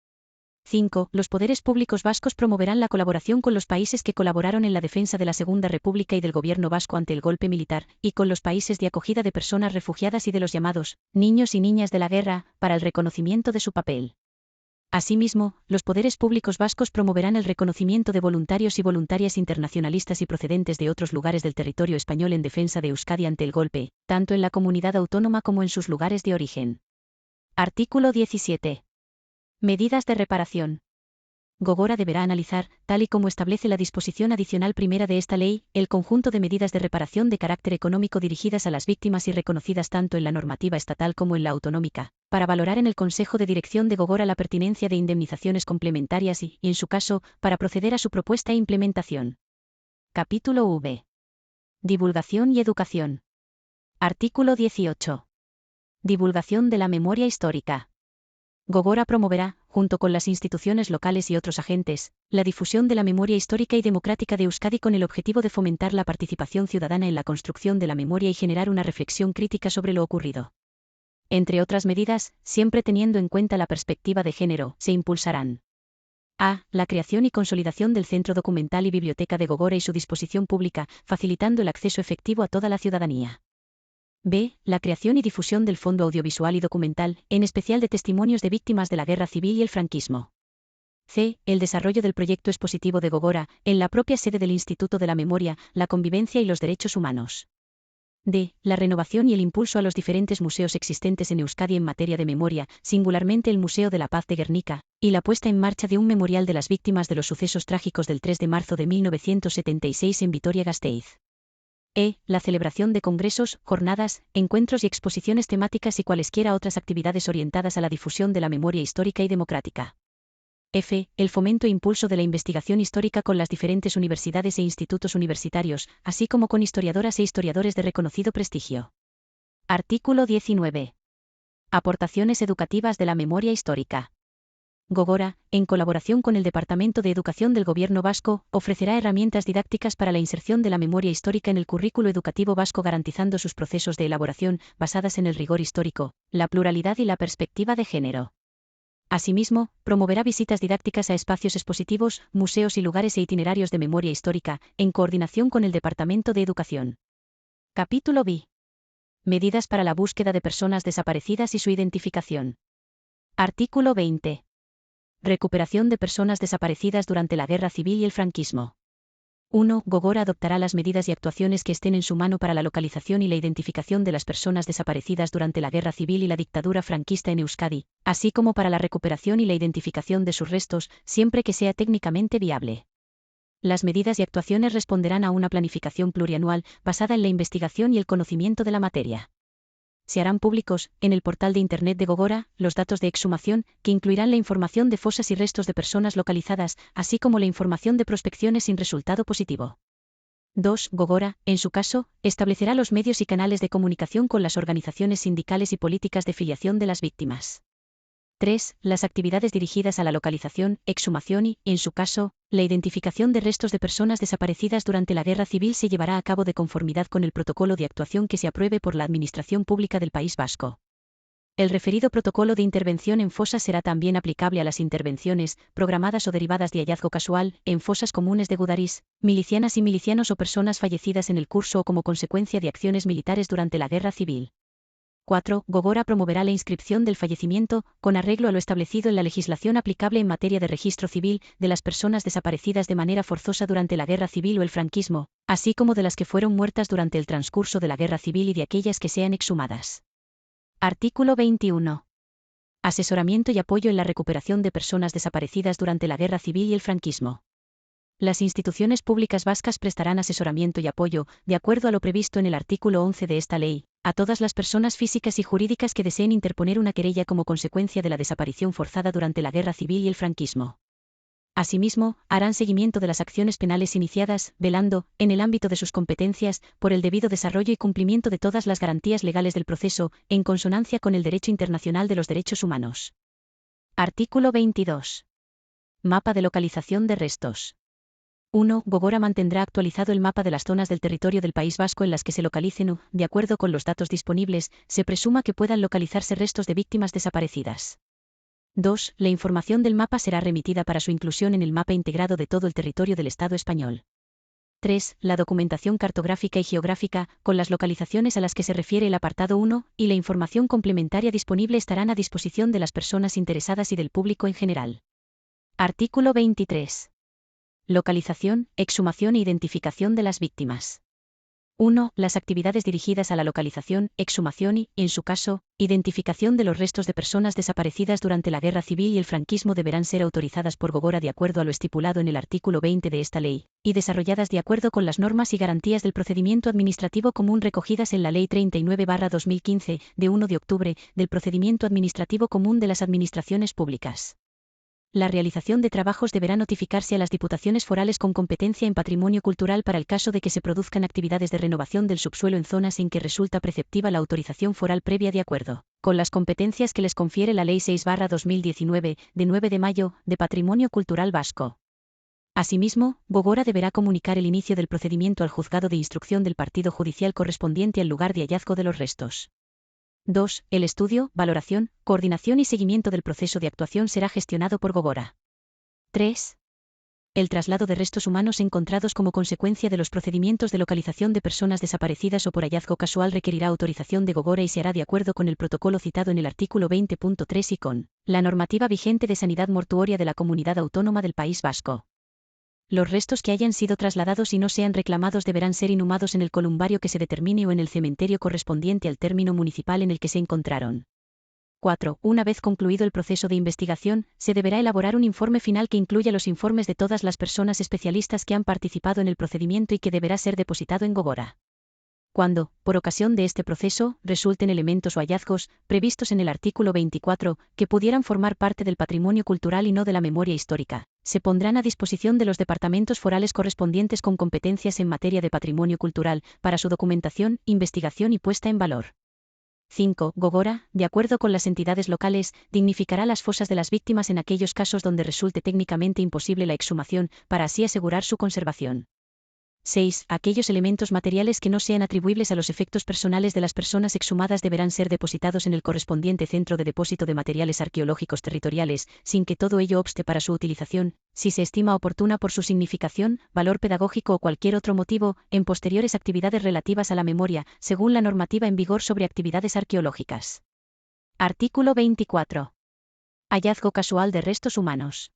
5. Los poderes públicos vascos promoverán la colaboración con los países que colaboraron en la defensa de la Segunda República y del gobierno vasco ante el golpe militar, y con los países de acogida de personas refugiadas y de los llamados niños y niñas de la guerra, para el reconocimiento de su papel. Asimismo, los poderes públicos vascos promoverán el reconocimiento de voluntarios y voluntarias internacionalistas y procedentes de otros lugares del territorio español en defensa de Euskadi ante el golpe, tanto en la comunidad autónoma como en sus lugares de origen. Artículo 17. Medidas de reparación. Gogora deberá analizar, tal y como establece la disposición adicional primera de esta ley, el conjunto de medidas de reparación de carácter económico dirigidas a las víctimas y reconocidas tanto en la normativa estatal como en la autonómica, para valorar en el Consejo de Dirección de Gogora la pertinencia de indemnizaciones complementarias y, en su caso, para proceder a su propuesta e implementación. Capítulo V. Divulgación y educación. Artículo 18. Divulgación de la memoria histórica. Gogora promoverá, junto con las instituciones locales y otros agentes, la difusión de la memoria histórica y democrática de Euskadi con el objetivo de fomentar la participación ciudadana en la construcción de la memoria y generar una reflexión crítica sobre lo ocurrido. Entre otras medidas, siempre teniendo en cuenta la perspectiva de género, se impulsarán: a. La creación y consolidación del Centro Documental y Biblioteca de Gogora y su disposición pública, facilitando el acceso efectivo a toda la ciudadanía. B. La creación y difusión del Fondo Audiovisual y Documental, en especial de testimonios de víctimas de la Guerra Civil y el franquismo. C. El desarrollo del proyecto expositivo de Gogora, en la propia sede del Instituto de la Memoria, la Convivencia y los Derechos Humanos. D. La renovación y el impulso a los diferentes museos existentes en Euskadi en materia de memoria, singularmente el Museo de la Paz de Guernica, y la puesta en marcha de un memorial de las víctimas de los sucesos trágicos del 3 de marzo de 1976 en Vitoria-Gasteiz. E. La celebración de congresos, jornadas, encuentros y exposiciones temáticas y cualesquiera otras actividades orientadas a la difusión de la memoria histórica y democrática. F. El fomento e impulso de la investigación histórica con las diferentes universidades e institutos universitarios, así como con historiadoras e historiadores de reconocido prestigio. Artículo 19. Aportaciones educativas de la memoria histórica. Gogora, en colaboración con el Departamento de Educación del Gobierno vasco, ofrecerá herramientas didácticas para la inserción de la memoria histórica en el currículo educativo vasco, garantizando sus procesos de elaboración, basadas en el rigor histórico, la pluralidad y la perspectiva de género. Asimismo, promoverá visitas didácticas a espacios expositivos, museos y lugares e itinerarios de memoria histórica, en coordinación con el Departamento de Educación. Capítulo B. Medidas para la búsqueda de personas desaparecidas y su identificación. Artículo 20. Recuperación de personas desaparecidas durante la Guerra Civil y el franquismo. 1. Gogora adoptará las medidas y actuaciones que estén en su mano para la localización y la identificación de las personas desaparecidas durante la Guerra Civil y la dictadura franquista en Euskadi, así como para la recuperación y la identificación de sus restos, siempre que sea técnicamente viable. Las medidas y actuaciones responderán a una planificación plurianual, basada en la investigación y el conocimiento de la materia. Se harán públicos, en el portal de Internet de Gogora, los datos de exhumación, que incluirán la información de fosas y restos de personas localizadas, así como la información de prospecciones sin resultado positivo. 2. Gogora, en su caso, establecerá los medios y canales de comunicación con las organizaciones sindicales y políticas de filiación de las víctimas. 3. Las actividades dirigidas a la localización, exhumación y, en su caso, la identificación de restos de personas desaparecidas durante la Guerra Civil se llevará a cabo de conformidad con el protocolo de actuación que se apruebe por la Administración Pública del País Vasco. El referido protocolo de intervención en fosas será también aplicable a las intervenciones, programadas o derivadas de hallazgo casual, en fosas comunes de Gudarís, milicianas y milicianos o personas fallecidas en el curso o como consecuencia de acciones militares durante la Guerra Civil. 4. Gogora promoverá la inscripción del fallecimiento, con arreglo a lo establecido en la legislación aplicable en materia de registro civil, de las personas desaparecidas de manera forzosa durante la Guerra Civil o el franquismo, así como de las que fueron muertas durante el transcurso de la Guerra Civil y de aquellas que sean exhumadas. Artículo 21. Asesoramiento y apoyo en la recuperación de personas desaparecidas durante la Guerra Civil y el franquismo. Las instituciones públicas vascas prestarán asesoramiento y apoyo, de acuerdo a lo previsto en el artículo 11 de esta ley, a todas las personas físicas y jurídicas que deseen interponer una querella como consecuencia de la desaparición forzada durante la Guerra Civil y el franquismo. Asimismo, harán seguimiento de las acciones penales iniciadas, velando, en el ámbito de sus competencias, por el debido desarrollo y cumplimiento de todas las garantías legales del proceso, en consonancia con el derecho internacional de los derechos humanos. Artículo 22. Mapa de localización de restos. 1. Gogora mantendrá actualizado el mapa de las zonas del territorio del País Vasco en las que se localicen o, de acuerdo con los datos disponibles, se presuma que puedan localizarse restos de víctimas desaparecidas. 2. La información del mapa será remitida para su inclusión en el mapa integrado de todo el territorio del Estado español. 3. La documentación cartográfica y geográfica, con las localizaciones a las que se refiere el apartado 1, y la información complementaria disponible estarán a disposición de las personas interesadas y del público en general. Artículo 23. Localización, exhumación e identificación de las víctimas. 1. Las actividades dirigidas a la localización, exhumación y, en su caso, identificación de los restos de personas desaparecidas durante la Guerra Civil y el franquismo deberán ser autorizadas por Gogora de acuerdo a lo estipulado en el artículo 20 de esta ley, y desarrolladas de acuerdo con las normas y garantías del procedimiento administrativo común recogidas en la Ley 39/2015, de 1 de octubre, del procedimiento administrativo común de las administraciones públicas. La realización de trabajos deberá notificarse a las diputaciones forales con competencia en patrimonio cultural para el caso de que se produzcan actividades de renovación del subsuelo en zonas en que resulta preceptiva la autorización foral previa de acuerdo con las competencias que les confiere la Ley 6/2019, de 9 de mayo, de Patrimonio Cultural Vasco. Asimismo, Gogora deberá comunicar el inicio del procedimiento al juzgado de instrucción del partido judicial correspondiente al lugar de hallazgo de los restos. 2. El estudio, valoración, coordinación y seguimiento del proceso de actuación será gestionado por Gogora. 3. El traslado de restos humanos encontrados como consecuencia de los procedimientos de localización de personas desaparecidas o por hallazgo casual requerirá autorización de Gogora y se hará de acuerdo con el protocolo citado en el artículo 20.3 y con la normativa vigente de sanidad mortuoria de la Comunidad Autónoma del País Vasco. Los restos que hayan sido trasladados y no sean reclamados deberán ser inhumados en el columbario que se determine o en el cementerio correspondiente al término municipal en el que se encontraron. 4. Una vez concluido el proceso de investigación, se deberá elaborar un informe final que incluya los informes de todas las personas especialistas que han participado en el procedimiento y que deberá ser depositado en Gogora. Cuando, por ocasión de este proceso, resulten elementos o hallazgos, previstos en el artículo 24, que pudieran formar parte del patrimonio cultural y no de la memoria histórica, se pondrán a disposición de los departamentos forales correspondientes con competencias en materia de patrimonio cultural, para su documentación, investigación y puesta en valor. 5. Gogora, de acuerdo con las entidades locales, dignificará las fosas de las víctimas en aquellos casos donde resulte técnicamente imposible la exhumación, para así asegurar su conservación. 6. Aquellos elementos materiales que no sean atribuibles a los efectos personales de las personas exhumadas deberán ser depositados en el correspondiente centro de depósito de materiales arqueológicos territoriales, sin que todo ello obste para su utilización, si se estima oportuna por su significación, valor pedagógico o cualquier otro motivo, en posteriores actividades relativas a la memoria, según la normativa en vigor sobre actividades arqueológicas. Artículo 24. Hallazgo casual de restos humanos.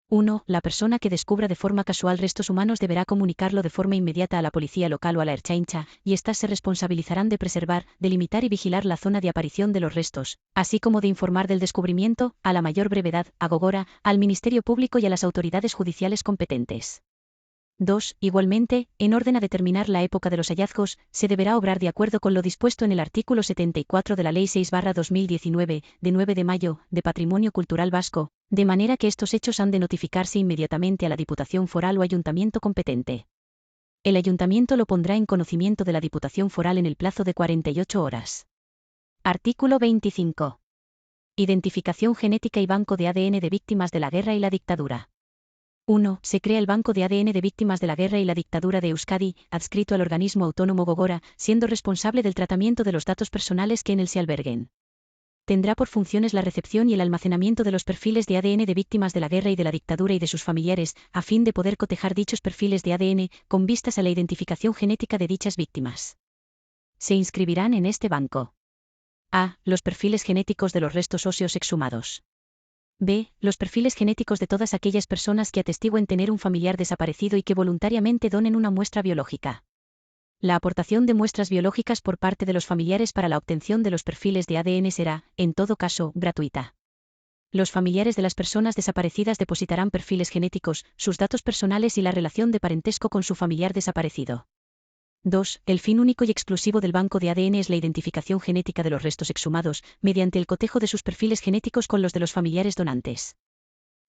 1. La persona que descubra de forma casual restos humanos deberá comunicarlo de forma inmediata a la policía local o a la Ertzaintza, y éstas se responsabilizarán de preservar, delimitar y vigilar la zona de aparición de los restos, así como de informar del descubrimiento, a la mayor brevedad, a Gogora, al Ministerio Público y a las autoridades judiciales competentes. 2. Igualmente, en orden a determinar la época de los hallazgos, se deberá obrar de acuerdo con lo dispuesto en el artículo 74 de la Ley 6/2019, de 9 de mayo, de Patrimonio Cultural Vasco, de manera que estos hechos han de notificarse inmediatamente a la Diputación Foral o Ayuntamiento competente. El Ayuntamiento lo pondrá en conocimiento de la Diputación Foral en el plazo de 48 horas. Artículo 25. Identificación genética y banco de ADN de víctimas de la guerra y la dictadura. 1. Se crea el Banco de ADN de Víctimas de la Guerra y la Dictadura de Euskadi, adscrito al organismo autónomo Gogora, siendo responsable del tratamiento de los datos personales que en él se alberguen. Tendrá por funciones la recepción y el almacenamiento de los perfiles de ADN de víctimas de la guerra y de la dictadura y de sus familiares, a fin de poder cotejar dichos perfiles de ADN, con vistas a la identificación genética de dichas víctimas. Se inscribirán en este banco A. Los perfiles genéticos de los restos óseos exhumados. B. Los perfiles genéticos de todas aquellas personas que atestiguen tener un familiar desaparecido y que voluntariamente donen una muestra biológica. La aportación de muestras biológicas por parte de los familiares para la obtención de los perfiles de ADN será, en todo caso, gratuita. Los familiares de las personas desaparecidas depositarán perfiles genéticos, sus datos personales y la relación de parentesco con su familiar desaparecido. 2. El fin único y exclusivo del banco de ADN es la identificación genética de los restos exhumados, mediante el cotejo de sus perfiles genéticos con los de los familiares donantes.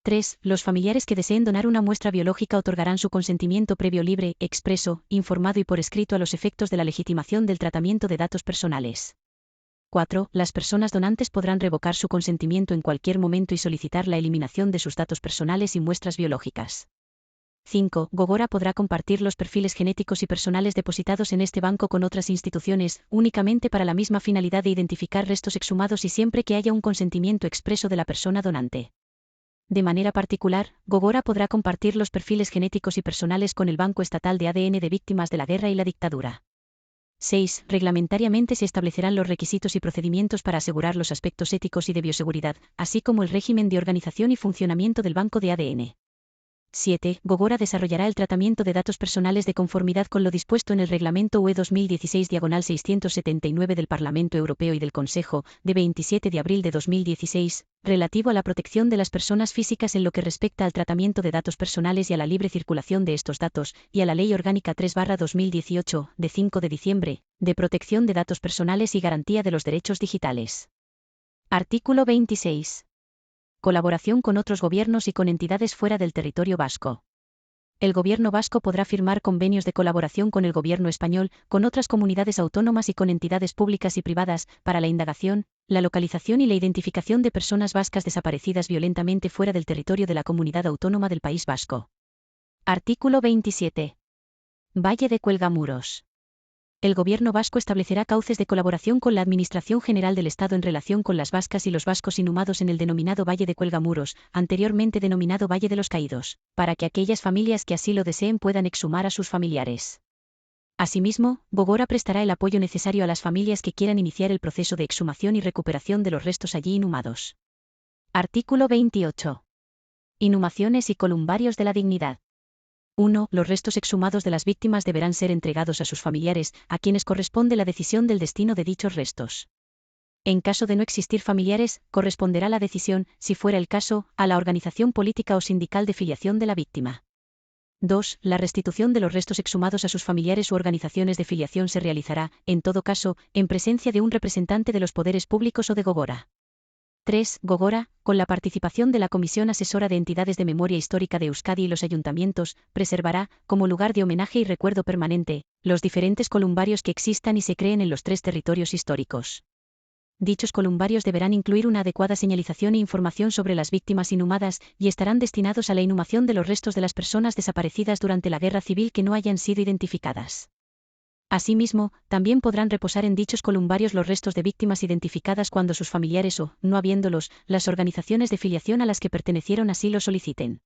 3. Los familiares que deseen donar una muestra biológica otorgarán su consentimiento previo libre, expreso, informado y por escrito a los efectos de la legitimación del tratamiento de datos personales. 4. Las personas donantes podrán revocar su consentimiento en cualquier momento y solicitar la eliminación de sus datos personales y muestras biológicas. 5. Gogora podrá compartir los perfiles genéticos y personales depositados en este banco con otras instituciones, únicamente para la misma finalidad de identificar restos exhumados y siempre que haya un consentimiento expreso de la persona donante. De manera particular, Gogora podrá compartir los perfiles genéticos y personales con el Banco Estatal de ADN de Víctimas de la Guerra y la Dictadura. 6. Reglamentariamente se establecerán los requisitos y procedimientos para asegurar los aspectos éticos y de bioseguridad, así como el régimen de organización y funcionamiento del banco de ADN. 7. Gogora desarrollará el tratamiento de datos personales de conformidad con lo dispuesto en el Reglamento UE 2016/679 del Parlamento Europeo y del Consejo, de 27 de abril de 2016, relativo a la protección de las personas físicas en lo que respecta al tratamiento de datos personales y a la libre circulación de estos datos, y a la Ley Orgánica 3/2018, de 5 de diciembre, de protección de datos personales y garantía de los derechos digitales. Artículo 26. Colaboración con otros gobiernos y con entidades fuera del territorio vasco. El gobierno vasco podrá firmar convenios de colaboración con el gobierno español, con otras comunidades autónomas y con entidades públicas y privadas, para la indagación, la localización y la identificación de personas vascas desaparecidas violentamente fuera del territorio de la comunidad autónoma del País Vasco. Artículo 27. Valle de Cuelgamuros. El gobierno vasco establecerá cauces de colaboración con la Administración General del Estado en relación con las vascas y los vascos inhumados en el denominado Valle de Cuelgamuros, anteriormente denominado Valle de los Caídos, para que aquellas familias que así lo deseen puedan exhumar a sus familiares. Asimismo, Gogora prestará el apoyo necesario a las familias que quieran iniciar el proceso de exhumación y recuperación de los restos allí inhumados. Artículo 28. Inhumaciones y columbarios de la dignidad. 1. Los restos exhumados de las víctimas deberán ser entregados a sus familiares, a quienes corresponde la decisión del destino de dichos restos. En caso de no existir familiares, corresponderá la decisión, si fuera el caso, a la organización política o sindical de filiación de la víctima. 2. La restitución de los restos exhumados a sus familiares u organizaciones de filiación se realizará, en todo caso, en presencia de un representante de los poderes públicos o de Gogora. 3. Gogora, con la participación de la Comisión Asesora de Entidades de Memoria Histórica de Euskadi y los ayuntamientos, preservará, como lugar de homenaje y recuerdo permanente, los diferentes columbarios que existan y se creen en los 3 territorios históricos. Dichos columbarios deberán incluir una adecuada señalización e información sobre las víctimas inhumadas, y estarán destinados a la inhumación de los restos de las personas desaparecidas durante la Guerra Civil que no hayan sido identificadas. Asimismo, también podrán reposar en dichos columbarios los restos de víctimas identificadas cuando sus familiares o, no habiéndolos, las organizaciones de filiación a las que pertenecieron así lo soliciten.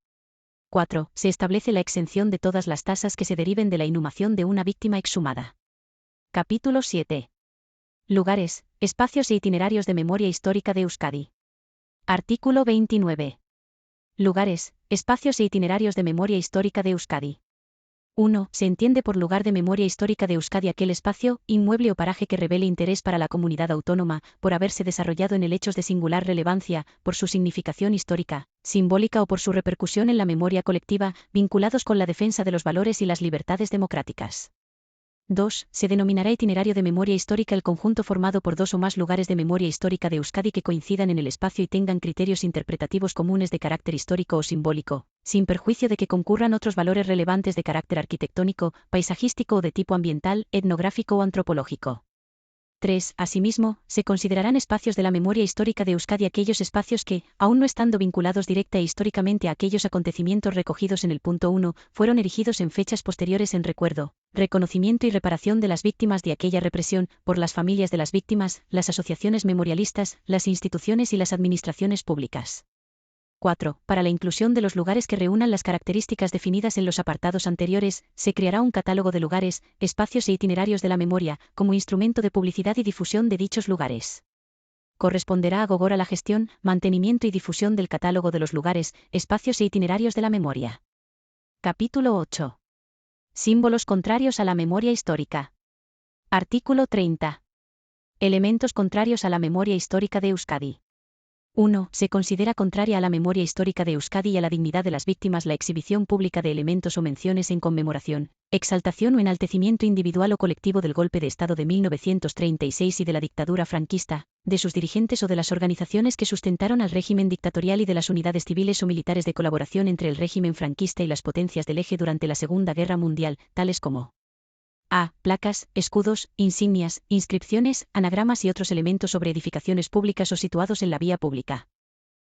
4. Se establece la exención de todas las tasas que se deriven de la inhumación de una víctima exhumada. Capítulo 7. Lugares, espacios e itinerarios de memoria histórica de Euskadi. Artículo 29. Lugares, espacios e itinerarios de memoria histórica de Euskadi. 1. Se entiende por lugar de memoria histórica de Euskadi aquel espacio, inmueble o paraje que revele interés para la comunidad autónoma, por haberse desarrollado en hechos de singular relevancia, por su significación histórica, simbólica o por su repercusión en la memoria colectiva, vinculados con la defensa de los valores y las libertades democráticas. 2. Se denominará itinerario de memoria histórica el conjunto formado por 2 o más lugares de memoria histórica de Euskadi que coincidan en el espacio y tengan criterios interpretativos comunes de carácter histórico o simbólico, sin perjuicio de que concurran otros valores relevantes de carácter arquitectónico, paisajístico o de tipo ambiental, etnográfico o antropológico. 3. Asimismo, se considerarán espacios de la memoria histórica de Euskadi aquellos espacios que, aun no estando vinculados directa e históricamente a aquellos acontecimientos recogidos en el punto 1, fueron erigidos en fechas posteriores en recuerdo, reconocimiento y reparación de las víctimas de aquella represión, por las familias de las víctimas, las asociaciones memorialistas, las instituciones y las administraciones públicas. 4. Para la inclusión de los lugares que reúnan las características definidas en los apartados anteriores, se creará un catálogo de lugares, espacios e itinerarios de la memoria, como instrumento de publicidad y difusión de dichos lugares. corresponderá a Gogora la gestión, mantenimiento y difusión del catálogo de los lugares, espacios e itinerarios de la memoria. Capítulo 8. Símbolos contrarios a la memoria histórica. Artículo 30. Elementos contrarios a la memoria histórica de Euskadi. 1. Se considera contraria a la memoria histórica de Euskadi y a la dignidad de las víctimas la exhibición pública de elementos o menciones en conmemoración, exaltación o enaltecimiento individual o colectivo del golpe de Estado de 1936 y de la dictadura franquista, de sus dirigentes o de las organizaciones que sustentaron al régimen dictatorial y de las unidades civiles o militares de colaboración entre el régimen franquista y las potencias del eje durante la Segunda Guerra Mundial, tales como a. Placas, escudos, insignias, inscripciones, anagramas y otros elementos sobre edificaciones públicas o situados en la vía pública.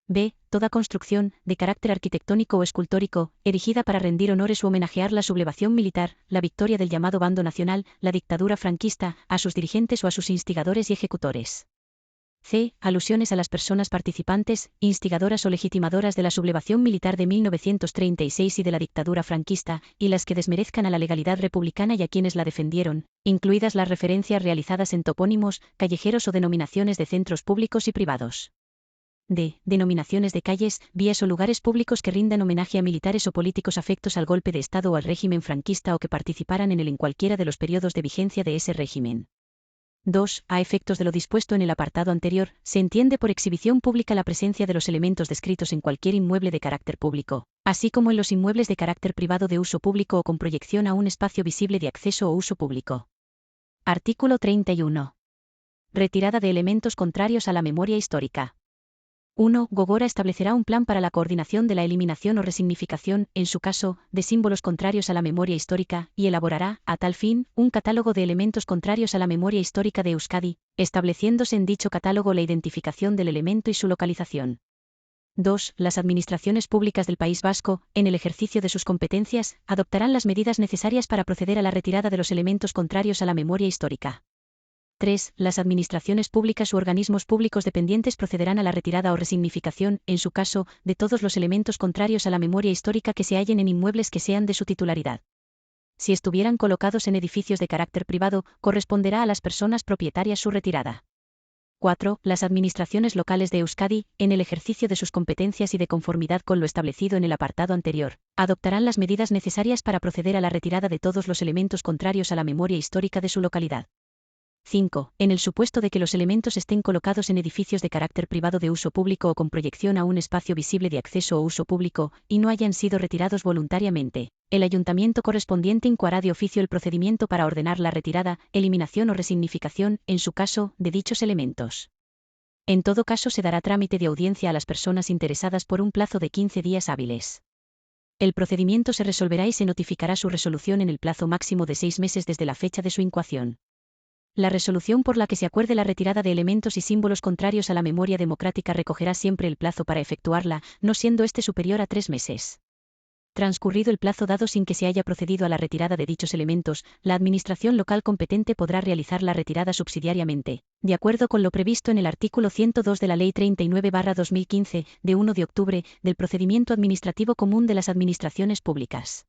B. Toda construcción, de carácter arquitectónico o escultórico, erigida para rendir honores o homenajear la sublevación militar, la victoria del llamado bando nacional, la dictadura franquista, a sus dirigentes o a sus instigadores y ejecutores. C. Alusiones a las personas participantes, instigadoras o legitimadoras de la sublevación militar de 1936 y de la dictadura franquista, y las que desmerezcan a la legalidad republicana y a quienes la defendieron, incluidas las referencias realizadas en topónimos, callejeros o denominaciones de centros públicos y privados. D. Denominaciones de calles, vías o lugares públicos que rindan homenaje a militares o políticos afectos al golpe de Estado o al régimen franquista o que participaran en él en cualquiera de los periodos de vigencia de ese régimen. 2. A efectos de lo dispuesto en el apartado anterior, se entiende por exhibición pública la presencia de los elementos descritos en cualquier inmueble de carácter público, así como en los inmuebles de carácter privado de uso público o con proyección a un espacio visible de acceso o uso público. Artículo 31. Retirada de elementos contrarios a la memoria histórica. 1. Gogora establecerá un plan para la coordinación de la eliminación o resignificación, en su caso, de símbolos contrarios a la memoria histórica, y elaborará, a tal fin, un catálogo de elementos contrarios a la memoria histórica de Euskadi, estableciéndose en dicho catálogo la identificación del elemento y su localización. 2. Las administraciones públicas del País Vasco, en el ejercicio de sus competencias, adoptarán las medidas necesarias para proceder a la retirada de los elementos contrarios a la memoria histórica. 3. Las administraciones públicas u organismos públicos dependientes procederán a la retirada o resignificación, en su caso, de todos los elementos contrarios a la memoria histórica que se hallen en inmuebles que sean de su titularidad. Si estuvieran colocados en edificios de carácter privado, corresponderá a las personas propietarias su retirada. 4. Las administraciones locales de Euskadi, en el ejercicio de sus competencias y de conformidad con lo establecido en el apartado anterior, adoptarán las medidas necesarias para proceder a la retirada de todos los elementos contrarios a la memoria histórica de su localidad. 5. En el supuesto de que los elementos estén colocados en edificios de carácter privado de uso público o con proyección a un espacio visible de acceso o uso público, y no hayan sido retirados voluntariamente, el ayuntamiento correspondiente incoará de oficio el procedimiento para ordenar la retirada, eliminación o resignificación, en su caso, de dichos elementos. En todo caso se dará trámite de audiencia a las personas interesadas por un plazo de 15 días hábiles. El procedimiento se resolverá y se notificará su resolución en el plazo máximo de 6 meses desde la fecha de su incoación. La resolución por la que se acuerde la retirada de elementos y símbolos contrarios a la memoria democrática recogerá siempre el plazo para efectuarla, no siendo este superior a 3 meses. Transcurrido el plazo dado sin que se haya procedido a la retirada de dichos elementos, la administración local competente podrá realizar la retirada subsidiariamente, de acuerdo con lo previsto en el artículo 102 de la Ley 39/2015, de 1 de octubre, del Procedimiento Administrativo Común de las Administraciones Públicas.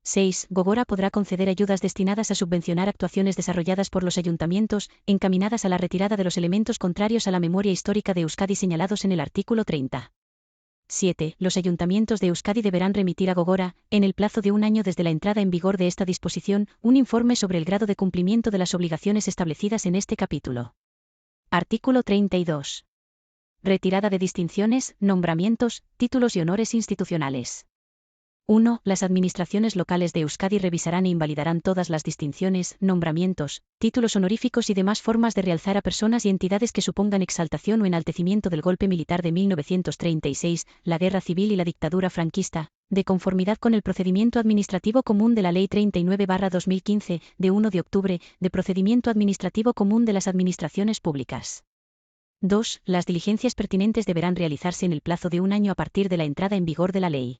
6. Gogora podrá conceder ayudas destinadas a subvencionar actuaciones desarrolladas por los ayuntamientos, encaminadas a la retirada de los elementos contrarios a la memoria histórica de Euskadi señalados en el artículo 30. 7. Los ayuntamientos de Euskadi deberán remitir a Gogora, en el plazo de un año desde la entrada en vigor de esta disposición, un informe sobre el grado de cumplimiento de las obligaciones establecidas en este capítulo. Artículo 32. Retirada de distinciones, nombramientos, títulos y honores institucionales. 1. Las administraciones locales de Euskadi revisarán e invalidarán todas las distinciones, nombramientos, títulos honoríficos y demás formas de realzar a personas y entidades que supongan exaltación o enaltecimiento del golpe militar de 1936, la guerra civil y la dictadura franquista, de conformidad con el procedimiento administrativo común de la Ley 39/2015, de 1 de octubre, de procedimiento administrativo común de las administraciones públicas. 2. Las diligencias pertinentes deberán realizarse en el plazo de un año a partir de la entrada en vigor de la ley.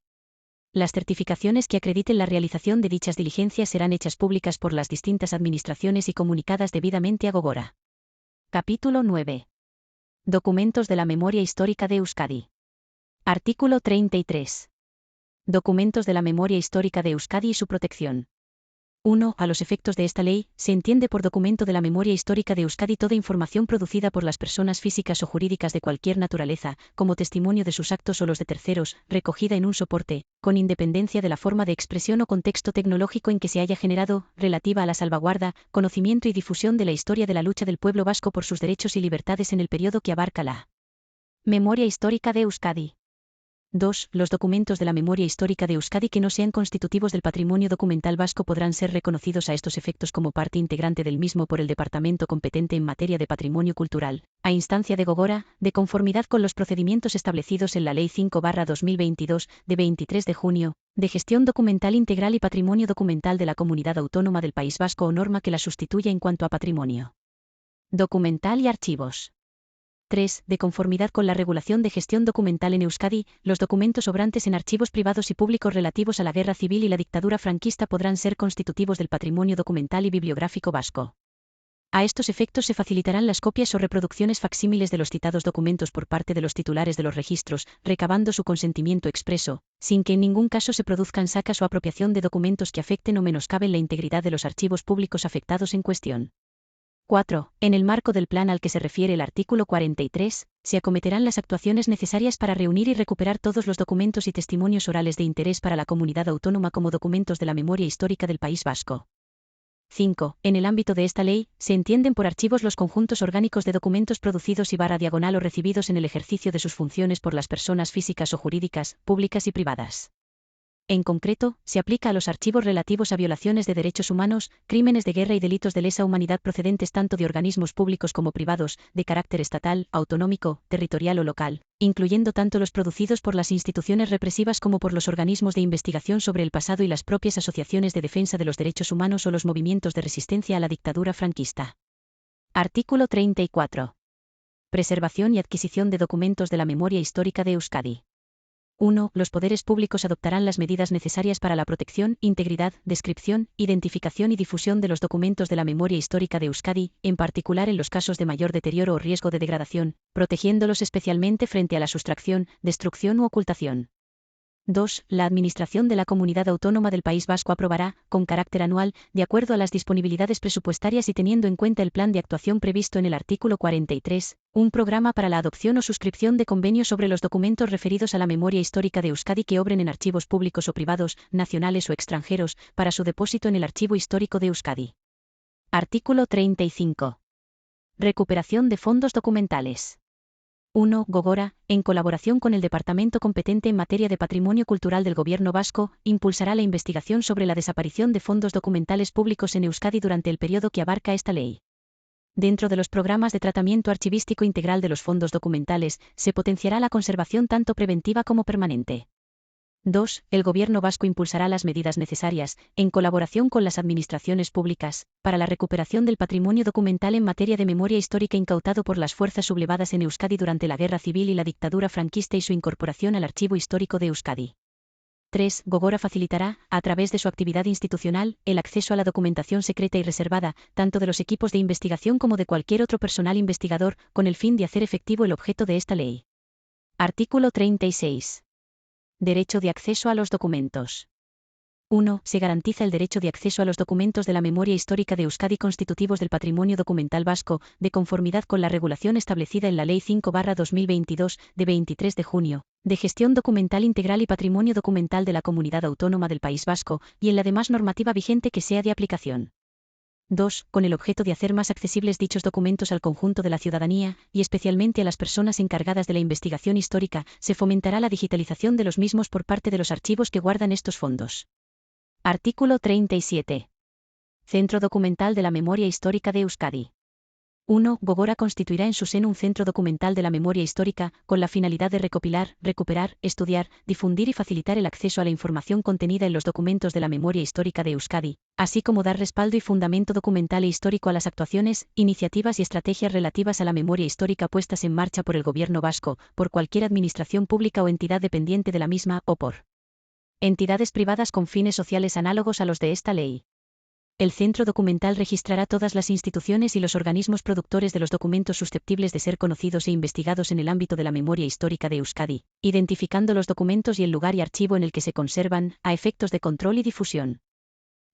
Las certificaciones que acrediten la realización de dichas diligencias serán hechas públicas por las distintas administraciones y comunicadas debidamente a Gogora. Capítulo 9. Documentos de la memoria histórica de Euskadi. Artículo 33. Documentos de la memoria histórica de Euskadi y su protección. 1. A los efectos de esta ley, se entiende por documento de la memoria histórica de Euskadi toda información producida por las personas físicas o jurídicas de cualquier naturaleza, como testimonio de sus actos o los de terceros, recogida en un soporte, con independencia de la forma de expresión o contexto tecnológico en que se haya generado, relativa a la salvaguarda, conocimiento y difusión de la historia de la lucha del pueblo vasco por sus derechos y libertades en el periodo que abarca la memoria histórica de Euskadi. 2. Los documentos de la memoria histórica de Euskadi que no sean constitutivos del patrimonio documental vasco podrán ser reconocidos a estos efectos como parte integrante del mismo por el departamento competente en materia de patrimonio cultural, a instancia de Gogora, de conformidad con los procedimientos establecidos en la Ley 5/2022, de 23 de junio, de gestión documental integral y patrimonio documental de la Comunidad Autónoma del País Vasco o norma que la sustituya en cuanto a patrimonio documental y archivos. 3. De conformidad con la regulación de gestión documental en Euskadi, los documentos sobrantes en archivos privados y públicos relativos a la guerra civil y la dictadura franquista podrán ser constitutivos del patrimonio documental y bibliográfico vasco. A estos efectos se facilitarán las copias o reproducciones facsímiles de los citados documentos por parte de los titulares de los registros, recabando su consentimiento expreso, sin que en ningún caso se produzcan sacas o apropiación de documentos que afecten o menoscaben la integridad de los archivos públicos afectados en cuestión. 4. En el marco del plan al que se refiere el artículo 43, se acometerán las actuaciones necesarias para reunir y recuperar todos los documentos y testimonios orales de interés para la comunidad autónoma como documentos de la memoria histórica del País Vasco. 5. En el ámbito de esta ley, se entienden por archivos los conjuntos orgánicos de documentos producidos y /diagonal o recibidos en el ejercicio de sus funciones por las personas físicas o jurídicas, públicas y privadas. En concreto, se aplica a los archivos relativos a violaciones de derechos humanos, crímenes de guerra y delitos de lesa humanidad procedentes tanto de organismos públicos como privados, de carácter estatal, autonómico, territorial o local, incluyendo tanto los producidos por las instituciones represivas como por los organismos de investigación sobre el pasado y las propias asociaciones de defensa de los derechos humanos o los movimientos de resistencia a la dictadura franquista. Artículo 34. Preservación y adquisición de documentos de la memoria histórica de Euskadi. 1. Los poderes públicos adoptarán las medidas necesarias para la protección, integridad, descripción, identificación y difusión de los documentos de la memoria histórica de Euskadi, en particular en los casos de mayor deterioro o riesgo de degradación, protegiéndolos especialmente frente a la sustracción, destrucción u ocultación. 2. La Administración de la Comunidad Autónoma del País Vasco aprobará, con carácter anual, de acuerdo a las disponibilidades presupuestarias y teniendo en cuenta el plan de actuación previsto en el artículo 43, un programa para la adopción o suscripción de convenios sobre los documentos referidos a la memoria histórica de Euskadi que obren en archivos públicos o privados, nacionales o extranjeros, para su depósito en el Archivo Histórico de Euskadi. Artículo 35. Recuperación de fondos documentales. 1. Gogora, en colaboración con el departamento competente en materia de patrimonio cultural del Gobierno vasco, impulsará la investigación sobre la desaparición de fondos documentales públicos en Euskadi durante el periodo que abarca esta ley. Dentro de los programas de tratamiento archivístico integral de los fondos documentales, se potenciará la conservación tanto preventiva como permanente. 2. El Gobierno vasco impulsará las medidas necesarias, en colaboración con las administraciones públicas, para la recuperación del patrimonio documental en materia de memoria histórica incautado por las fuerzas sublevadas en Euskadi durante la Guerra Civil y la dictadura franquista y su incorporación al Archivo Histórico de Euskadi. 3. Gogora facilitará, a través de su actividad institucional, el acceso a la documentación secreta y reservada, tanto de los equipos de investigación como de cualquier otro personal investigador, con el fin de hacer efectivo el objeto de esta ley. Artículo 36. Derecho de acceso a los documentos. 1. Se garantiza el derecho de acceso a los documentos de la memoria histórica de Euskadi constitutivos del patrimonio documental vasco, de conformidad con la regulación establecida en la Ley 5/2022, de 23 de junio, de gestión documental integral y patrimonio documental de la Comunidad Autónoma del País Vasco, y en la demás normativa vigente que sea de aplicación. 2. Con el objeto de hacer más accesibles dichos documentos al conjunto de la ciudadanía, y especialmente a las personas encargadas de la investigación histórica, se fomentará la digitalización de los mismos por parte de los archivos que guardan estos fondos. Artículo 37. Centro Documental de la Memoria Histórica de Euskadi. 1. Gogora constituirá en su seno un centro documental de la memoria histórica, con la finalidad de recopilar, recuperar, estudiar, difundir y facilitar el acceso a la información contenida en los documentos de la memoria histórica de Euskadi, así como dar respaldo y fundamento documental e histórico a las actuaciones, iniciativas y estrategias relativas a la memoria histórica puestas en marcha por el Gobierno vasco, por cualquier administración pública o entidad dependiente de la misma, o por entidades privadas con fines sociales análogos a los de esta ley. El centro documental registrará todas las instituciones y los organismos productores de los documentos susceptibles de ser conocidos e investigados en el ámbito de la memoria histórica de Euskadi, identificando los documentos y el lugar y archivo en el que se conservan, a efectos de control y difusión.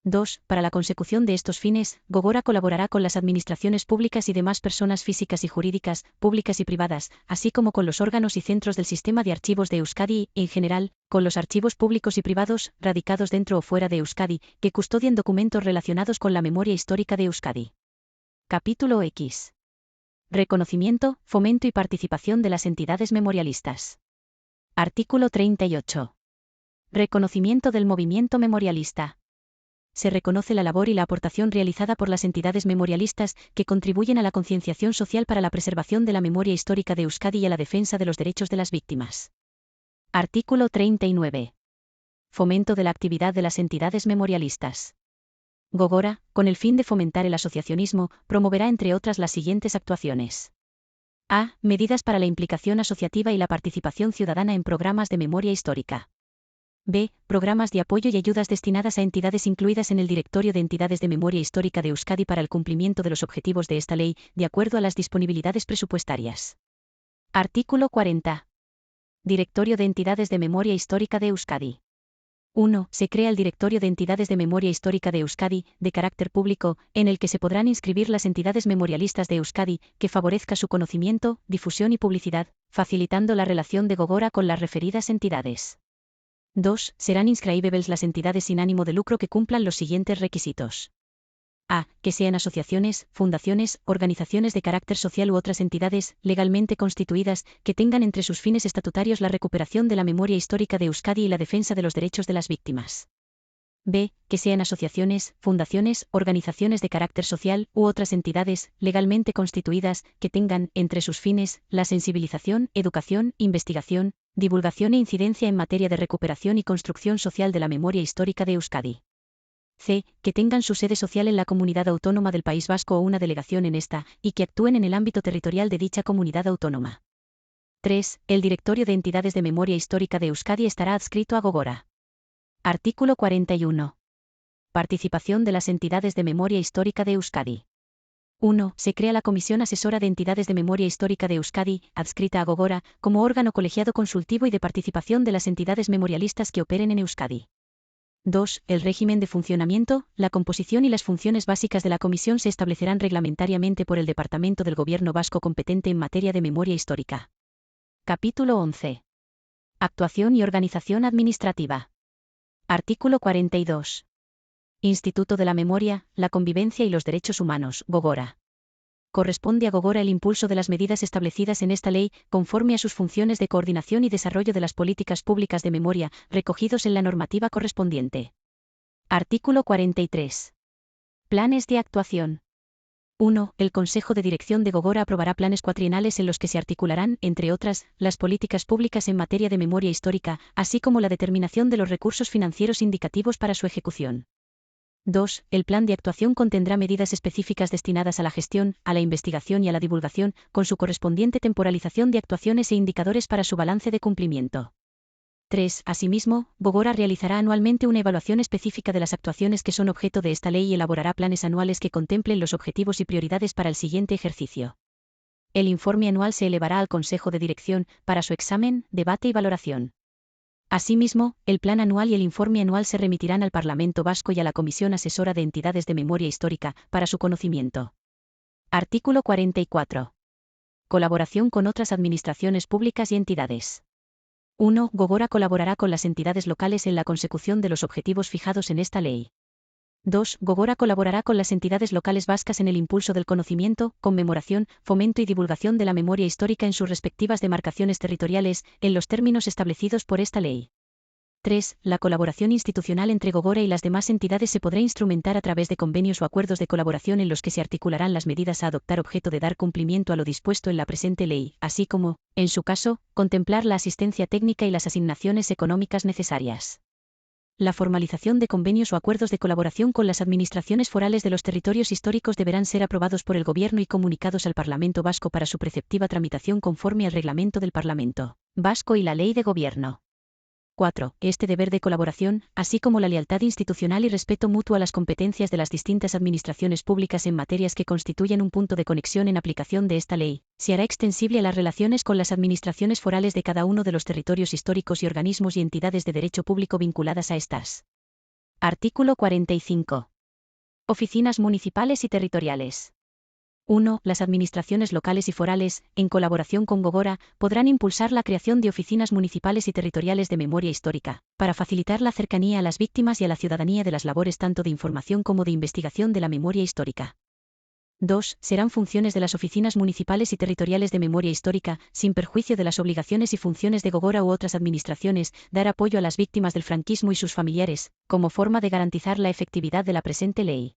2. Para la consecución de estos fines, Gogora colaborará con las administraciones públicas y demás personas físicas y jurídicas, públicas y privadas, así como con los órganos y centros del sistema de archivos de Euskadi y, en general, con los archivos públicos y privados, radicados dentro o fuera de Euskadi, que custodien documentos relacionados con la memoria histórica de Euskadi. Capítulo X. Reconocimiento, fomento y participación de las entidades memorialistas. Artículo 38. Reconocimiento del movimiento memorialista. Se reconoce la labor y la aportación realizada por las entidades memorialistas que contribuyen a la concienciación social para la preservación de la memoria histórica de Euskadi y a la defensa de los derechos de las víctimas. Artículo 39. Fomento de la actividad de las entidades memorialistas. Gogora, con el fin de fomentar el asociacionismo, promoverá entre otras las siguientes actuaciones. A. Medidas para la implicación asociativa y la participación ciudadana en programas de memoria histórica. B. Programas de apoyo y ayudas destinadas a entidades incluidas en el Directorio de Entidades de Memoria Histórica de Euskadi para el cumplimiento de los objetivos de esta ley, de acuerdo a las disponibilidades presupuestarias. Artículo 40. Directorio de Entidades de Memoria Histórica de Euskadi. 1. Se crea el Directorio de Entidades de Memoria Histórica de Euskadi, de carácter público, en el que se podrán inscribir las entidades memorialistas de Euskadi, que favorezca su conocimiento, difusión y publicidad, facilitando la relación de Gogora con las referidas entidades. 2. Serán inscribibles las entidades sin ánimo de lucro que cumplan los siguientes requisitos. A. Que sean asociaciones, fundaciones, organizaciones de carácter social u otras entidades, legalmente constituidas, que tengan entre sus fines estatutarios la recuperación de la memoria histórica de Euskadi y la defensa de los derechos de las víctimas. B. Que sean asociaciones, fundaciones, organizaciones de carácter social u otras entidades, legalmente constituidas, que tengan, entre sus fines, la sensibilización, educación, investigación, divulgación e incidencia en materia de recuperación y construcción social de la memoria histórica de Euskadi. C. Que tengan su sede social en la comunidad autónoma del País Vasco o una delegación en esta, y que actúen en el ámbito territorial de dicha comunidad autónoma. 3. El Directorio de Entidades de Memoria Histórica de Euskadi estará adscrito a Gogora. Artículo 41. Participación de las entidades de memoria histórica de Euskadi. 1. Se crea la Comisión Asesora de Entidades de Memoria Histórica de Euskadi, adscrita a Gogora, como órgano colegiado consultivo y de participación de las entidades memorialistas que operen en Euskadi. 2. El régimen de funcionamiento, la composición y las funciones básicas de la comisión se establecerán reglamentariamente por el Departamento del Gobierno Vasco competente en materia de memoria histórica. Capítulo 11. Actuación y organización administrativa. Artículo 42. Instituto de la Memoria, la Convivencia y los Derechos Humanos, Gogora. Corresponde a Gogora el impulso de las medidas establecidas en esta ley, conforme a sus funciones de coordinación y desarrollo de las políticas públicas de memoria, recogidos en la normativa correspondiente. Artículo 43. Planes de actuación. 1. El Consejo de Dirección de Gogora aprobará planes cuatrienales en los que se articularán, entre otras, las políticas públicas en materia de memoria histórica, así como la determinación de los recursos financieros indicativos para su ejecución. 2. El plan de actuación contendrá medidas específicas destinadas a la gestión, a la investigación y a la divulgación, con su correspondiente temporalización de actuaciones e indicadores para su balance de cumplimiento. 3. Asimismo, Gogora realizará anualmente una evaluación específica de las actuaciones que son objeto de esta ley y elaborará planes anuales que contemplen los objetivos y prioridades para el siguiente ejercicio. El informe anual se elevará al Consejo de Dirección, para su examen, debate y valoración. Asimismo, el plan anual y el informe anual se remitirán al Parlamento Vasco y a la Comisión Asesora de Entidades de Memoria Histórica, para su conocimiento. Artículo 44. Colaboración con otras administraciones públicas y entidades. 1. Gogora colaborará con las entidades locales en la consecución de los objetivos fijados en esta ley. 2. Gogora colaborará con las entidades locales vascas en el impulso del conocimiento, conmemoración, fomento y divulgación de la memoria histórica en sus respectivas demarcaciones territoriales, en los términos establecidos por esta ley. 3. La colaboración institucional entre Gogora y las demás entidades se podrá instrumentar a través de convenios o acuerdos de colaboración en los que se articularán las medidas a adoptar objeto de dar cumplimiento a lo dispuesto en la presente ley, así como, en su caso, contemplar la asistencia técnica y las asignaciones económicas necesarias. La formalización de convenios o acuerdos de colaboración con las administraciones forales de los territorios históricos deberán ser aprobados por el Gobierno y comunicados al Parlamento Vasco para su preceptiva tramitación conforme al reglamento del Parlamento Vasco y la Ley de Gobierno. 4. Este deber de colaboración, así como la lealtad institucional y respeto mutuo a las competencias de las distintas administraciones públicas en materias que constituyen un punto de conexión en aplicación de esta ley, se hará extensible a las relaciones con las administraciones forales de cada uno de los territorios históricos y organismos y entidades de derecho público vinculadas a estas. Artículo 45. Oficinas municipales y territoriales. 1. Las administraciones locales y forales, en colaboración con Gogora, podrán impulsar la creación de oficinas municipales y territoriales de memoria histórica, para facilitar la cercanía a las víctimas y a la ciudadanía de las labores tanto de información como de investigación de la memoria histórica. 2. Serán funciones de las oficinas municipales y territoriales de memoria histórica, sin perjuicio de las obligaciones y funciones de Gogora u otras administraciones, dar apoyo a las víctimas del franquismo y sus familiares, como forma de garantizar la efectividad de la presente ley.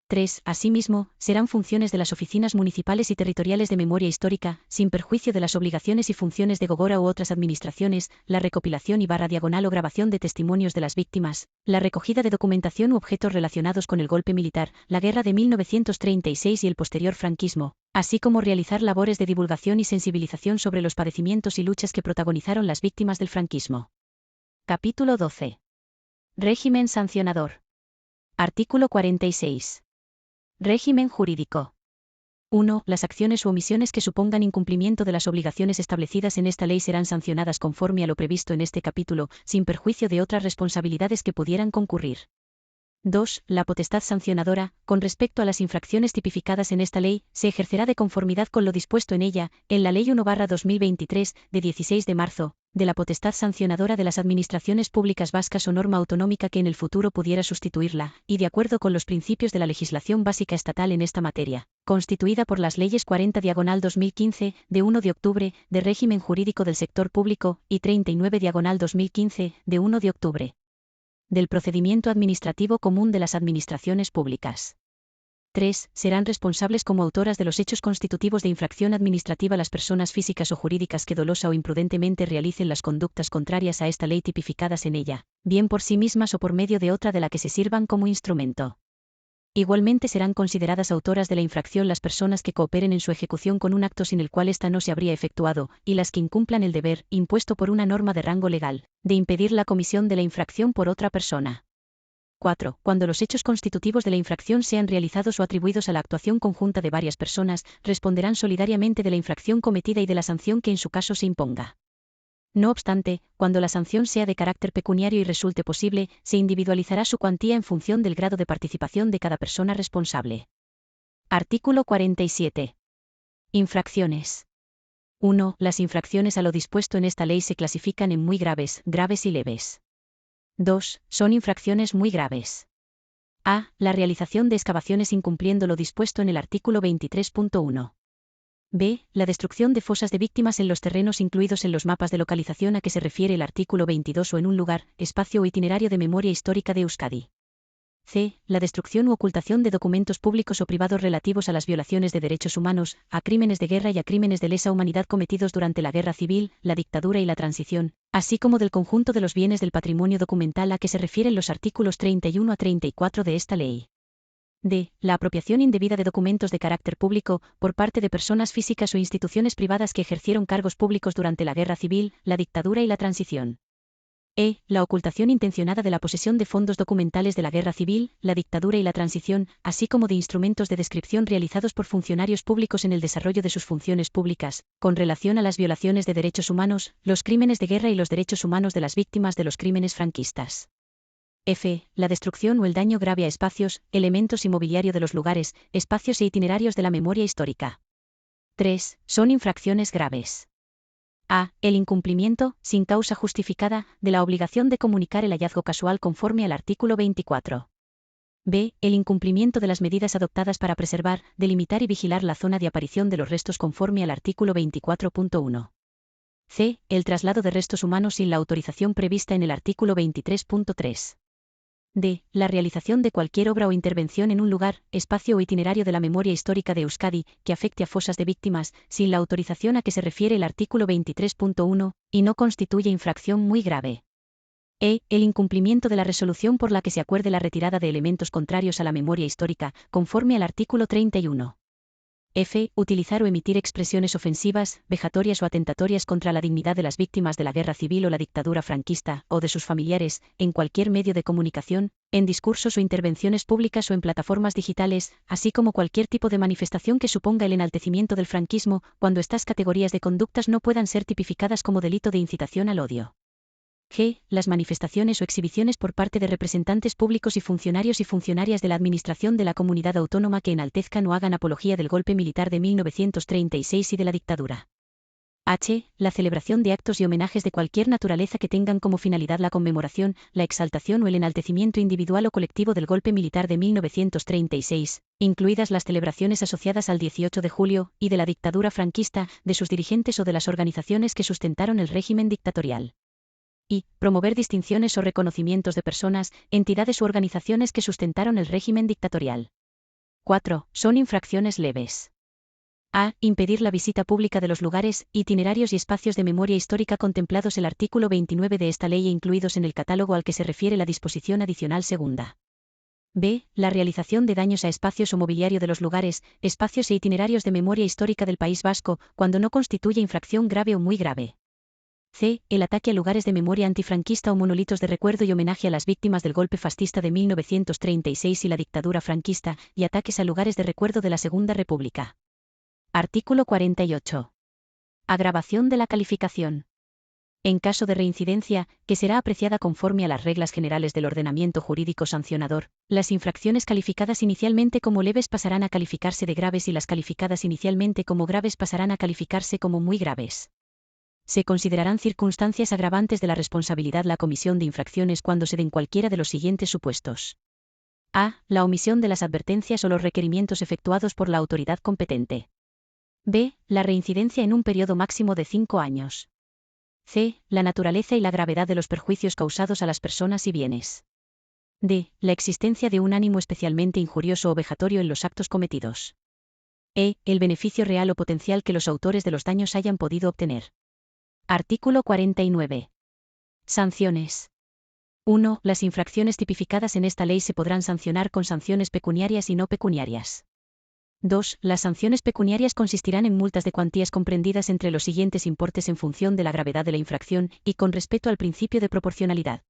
3. Asimismo, serán funciones de las oficinas municipales y territoriales de memoria histórica, sin perjuicio de las obligaciones y funciones de Gogora u otras administraciones, la recopilación y /diagonal o grabación de testimonios de las víctimas, la recogida de documentación u objetos relacionados con el golpe militar, la guerra de 1936 y el posterior franquismo, así como realizar labores de divulgación y sensibilización sobre los padecimientos y luchas que protagonizaron las víctimas del franquismo. Capítulo 12. Régimen sancionador. Artículo 46. Régimen jurídico. 1. Las acciones u omisiones que supongan incumplimiento de las obligaciones establecidas en esta ley serán sancionadas conforme a lo previsto en este capítulo, sin perjuicio de otras responsabilidades que pudieran concurrir. 2. La potestad sancionadora, con respecto a las infracciones tipificadas en esta ley, se ejercerá de conformidad con lo dispuesto en ella, en la Ley 1/2023, de 16 de marzo, de la potestad sancionadora de las administraciones públicas vascas o norma autonómica que en el futuro pudiera sustituirla, y de acuerdo con los principios de la legislación básica estatal en esta materia, constituida por las leyes 40/2015, de 1 de octubre, de régimen jurídico del sector público, y 39/2015, de 1 de octubre. Del procedimiento administrativo común de las administraciones públicas. 3. Serán responsables como autoras de los hechos constitutivos de infracción administrativa las personas físicas o jurídicas que dolosa o imprudentemente realicen las conductas contrarias a esta ley tipificadas en ella, bien por sí mismas o por medio de otra de la que se sirvan como instrumento. Igualmente serán consideradas autoras de la infracción las personas que cooperen en su ejecución con un acto sin el cual ésta no se habría efectuado, y las que incumplan el deber, impuesto por una norma de rango legal, de impedir la comisión de la infracción por otra persona. 4. Cuando los hechos constitutivos de la infracción sean realizados o atribuidos a la actuación conjunta de varias personas, responderán solidariamente de la infracción cometida y de la sanción que en su caso se imponga. No obstante, cuando la sanción sea de carácter pecuniario y resulte posible, se individualizará su cuantía en función del grado de participación de cada persona responsable. Artículo 47. Infracciones. 1. Las infracciones a lo dispuesto en esta ley se clasifican en muy graves, graves y leves. 2. Son infracciones muy graves. A. La realización de excavaciones incumpliendo lo dispuesto en el artículo 23.1. B. La destrucción de fosas de víctimas en los terrenos incluidos en los mapas de localización a que se refiere el artículo 22 o en un lugar, espacio o itinerario de memoria histórica de Euskadi. C. La destrucción u ocultación de documentos públicos o privados relativos a las violaciones de derechos humanos, a crímenes de guerra y a crímenes de lesa humanidad cometidos durante la guerra civil, la dictadura y la transición, así como del conjunto de los bienes del patrimonio documental a que se refieren los artículos 31 a 34 de esta ley. D. La apropiación indebida de documentos de carácter público, por parte de personas físicas o instituciones privadas que ejercieron cargos públicos durante la guerra civil, la dictadura y la transición. E. La ocultación intencionada de la posesión de fondos documentales de la guerra civil, la dictadura y la transición, así como de instrumentos de descripción realizados por funcionarios públicos en el desarrollo de sus funciones públicas, con relación a las violaciones de derechos humanos, los crímenes de guerra y los derechos humanos de las víctimas de los crímenes franquistas. F. La destrucción o el daño grave a espacios, elementos y mobiliario de los lugares, espacios e itinerarios de la memoria histórica. 3. Son infracciones graves. A. El incumplimiento, sin causa justificada, de la obligación de comunicar el hallazgo casual conforme al artículo 24. B. El incumplimiento de las medidas adoptadas para preservar, delimitar y vigilar la zona de aparición de los restos conforme al artículo 24.1. C. El traslado de restos humanos sin la autorización prevista en el artículo 23.3. D. La realización de cualquier obra o intervención en un lugar, espacio o itinerario de la memoria histórica de Euskadi, que afecte a fosas de víctimas, sin la autorización a que se refiere el artículo 23.1, y no constituye infracción muy grave. E. El incumplimiento de la resolución por la que se acuerde la retirada de elementos contrarios a la memoria histórica, conforme al artículo 31. F. Utilizar o emitir expresiones ofensivas, vejatorias o atentatorias contra la dignidad de las víctimas de la guerra civil o la dictadura franquista, o de sus familiares, en cualquier medio de comunicación, en discursos o intervenciones públicas o en plataformas digitales, así como cualquier tipo de manifestación que suponga el enaltecimiento del franquismo, cuando estas categorías de conductas no puedan ser tipificadas como delito de incitación al odio. G. Las manifestaciones o exhibiciones por parte de representantes públicos y funcionarias de la Administración de la Comunidad Autónoma que enaltezcan o hagan apología del golpe militar de 1936 y de la dictadura. H. La celebración de actos y homenajes de cualquier naturaleza que tengan como finalidad la conmemoración, la exaltación o el enaltecimiento individual o colectivo del golpe militar de 1936, incluidas las celebraciones asociadas al 18 de julio, y de la dictadura franquista, de sus dirigentes o de las organizaciones que sustentaron el régimen dictatorial. Y promover distinciones o reconocimientos de personas, entidades u organizaciones que sustentaron el régimen dictatorial. 4. Son infracciones leves. A. Impedir la visita pública de los lugares, itinerarios y espacios de memoria histórica contemplados el artículo 29 de esta ley e incluidos en el catálogo al que se refiere la disposición adicional segunda. B. La realización de daños a espacios o mobiliario de los lugares, espacios e itinerarios de memoria histórica del País Vasco, cuando no constituye infracción grave o muy grave. C. El ataque a lugares de memoria antifranquista o monolitos de recuerdo y homenaje a las víctimas del golpe fascista de 1936 y la dictadura franquista, y ataques a lugares de recuerdo de la Segunda República. Artículo 48. Agravación de la calificación. En caso de reincidencia, que será apreciada conforme a las reglas generales del ordenamiento jurídico sancionador, las infracciones calificadas inicialmente como leves pasarán a calificarse de graves y las calificadas inicialmente como graves pasarán a calificarse como muy graves. Se considerarán circunstancias agravantes de la responsabilidad la comisión de infracciones cuando se den cualquiera de los siguientes supuestos. A. La omisión de las advertencias o los requerimientos efectuados por la autoridad competente. B. La reincidencia en un periodo máximo de 5 años. C. La naturaleza y la gravedad de los perjuicios causados a las personas y bienes. D. La existencia de un ánimo especialmente injurioso o vejatorio en los actos cometidos. E. El beneficio real o potencial que los autores de los daños hayan podido obtener. Artículo 49. Sanciones. 1. Las infracciones tipificadas en esta ley se podrán sancionar con sanciones pecuniarias y no pecuniarias. 2. Las sanciones pecuniarias consistirán en multas de cuantías comprendidas entre los siguientes importes en función de la gravedad de la infracción y con respeto al principio de proporcionalidad.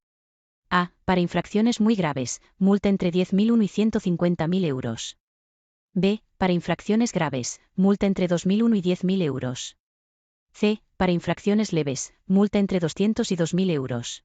A. Para infracciones muy graves, multa entre 10.001 y 150.000 euros. B. Para infracciones graves, multa entre 2.001 y 10.000 euros. C. Para infracciones leves, multa entre 200 y 2.000 euros.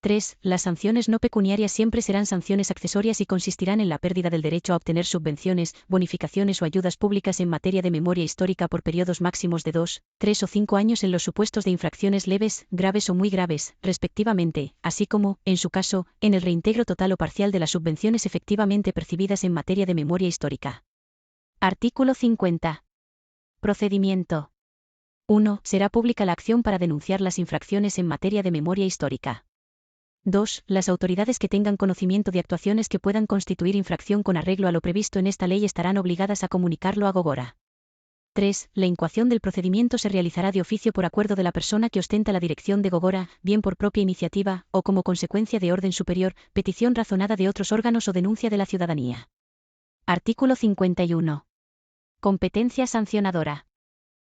3. Las sanciones no pecuniarias siempre serán sanciones accesorias y consistirán en la pérdida del derecho a obtener subvenciones, bonificaciones o ayudas públicas en materia de memoria histórica por periodos máximos de 2, 3 o 5 años en los supuestos de infracciones leves, graves o muy graves, respectivamente, así como, en su caso, en el reintegro total o parcial de las subvenciones efectivamente percibidas en materia de memoria histórica. Artículo 50. Procedimiento. 1. Será pública la acción para denunciar las infracciones en materia de memoria histórica. 2. Las autoridades que tengan conocimiento de actuaciones que puedan constituir infracción con arreglo a lo previsto en esta ley estarán obligadas a comunicarlo a Gogora. 3. La incoación del procedimiento se realizará de oficio por acuerdo de la persona que ostenta la dirección de Gogora, bien por propia iniciativa, o como consecuencia de orden superior, petición razonada de otros órganos o denuncia de la ciudadanía. Artículo 51. Competencia sancionadora.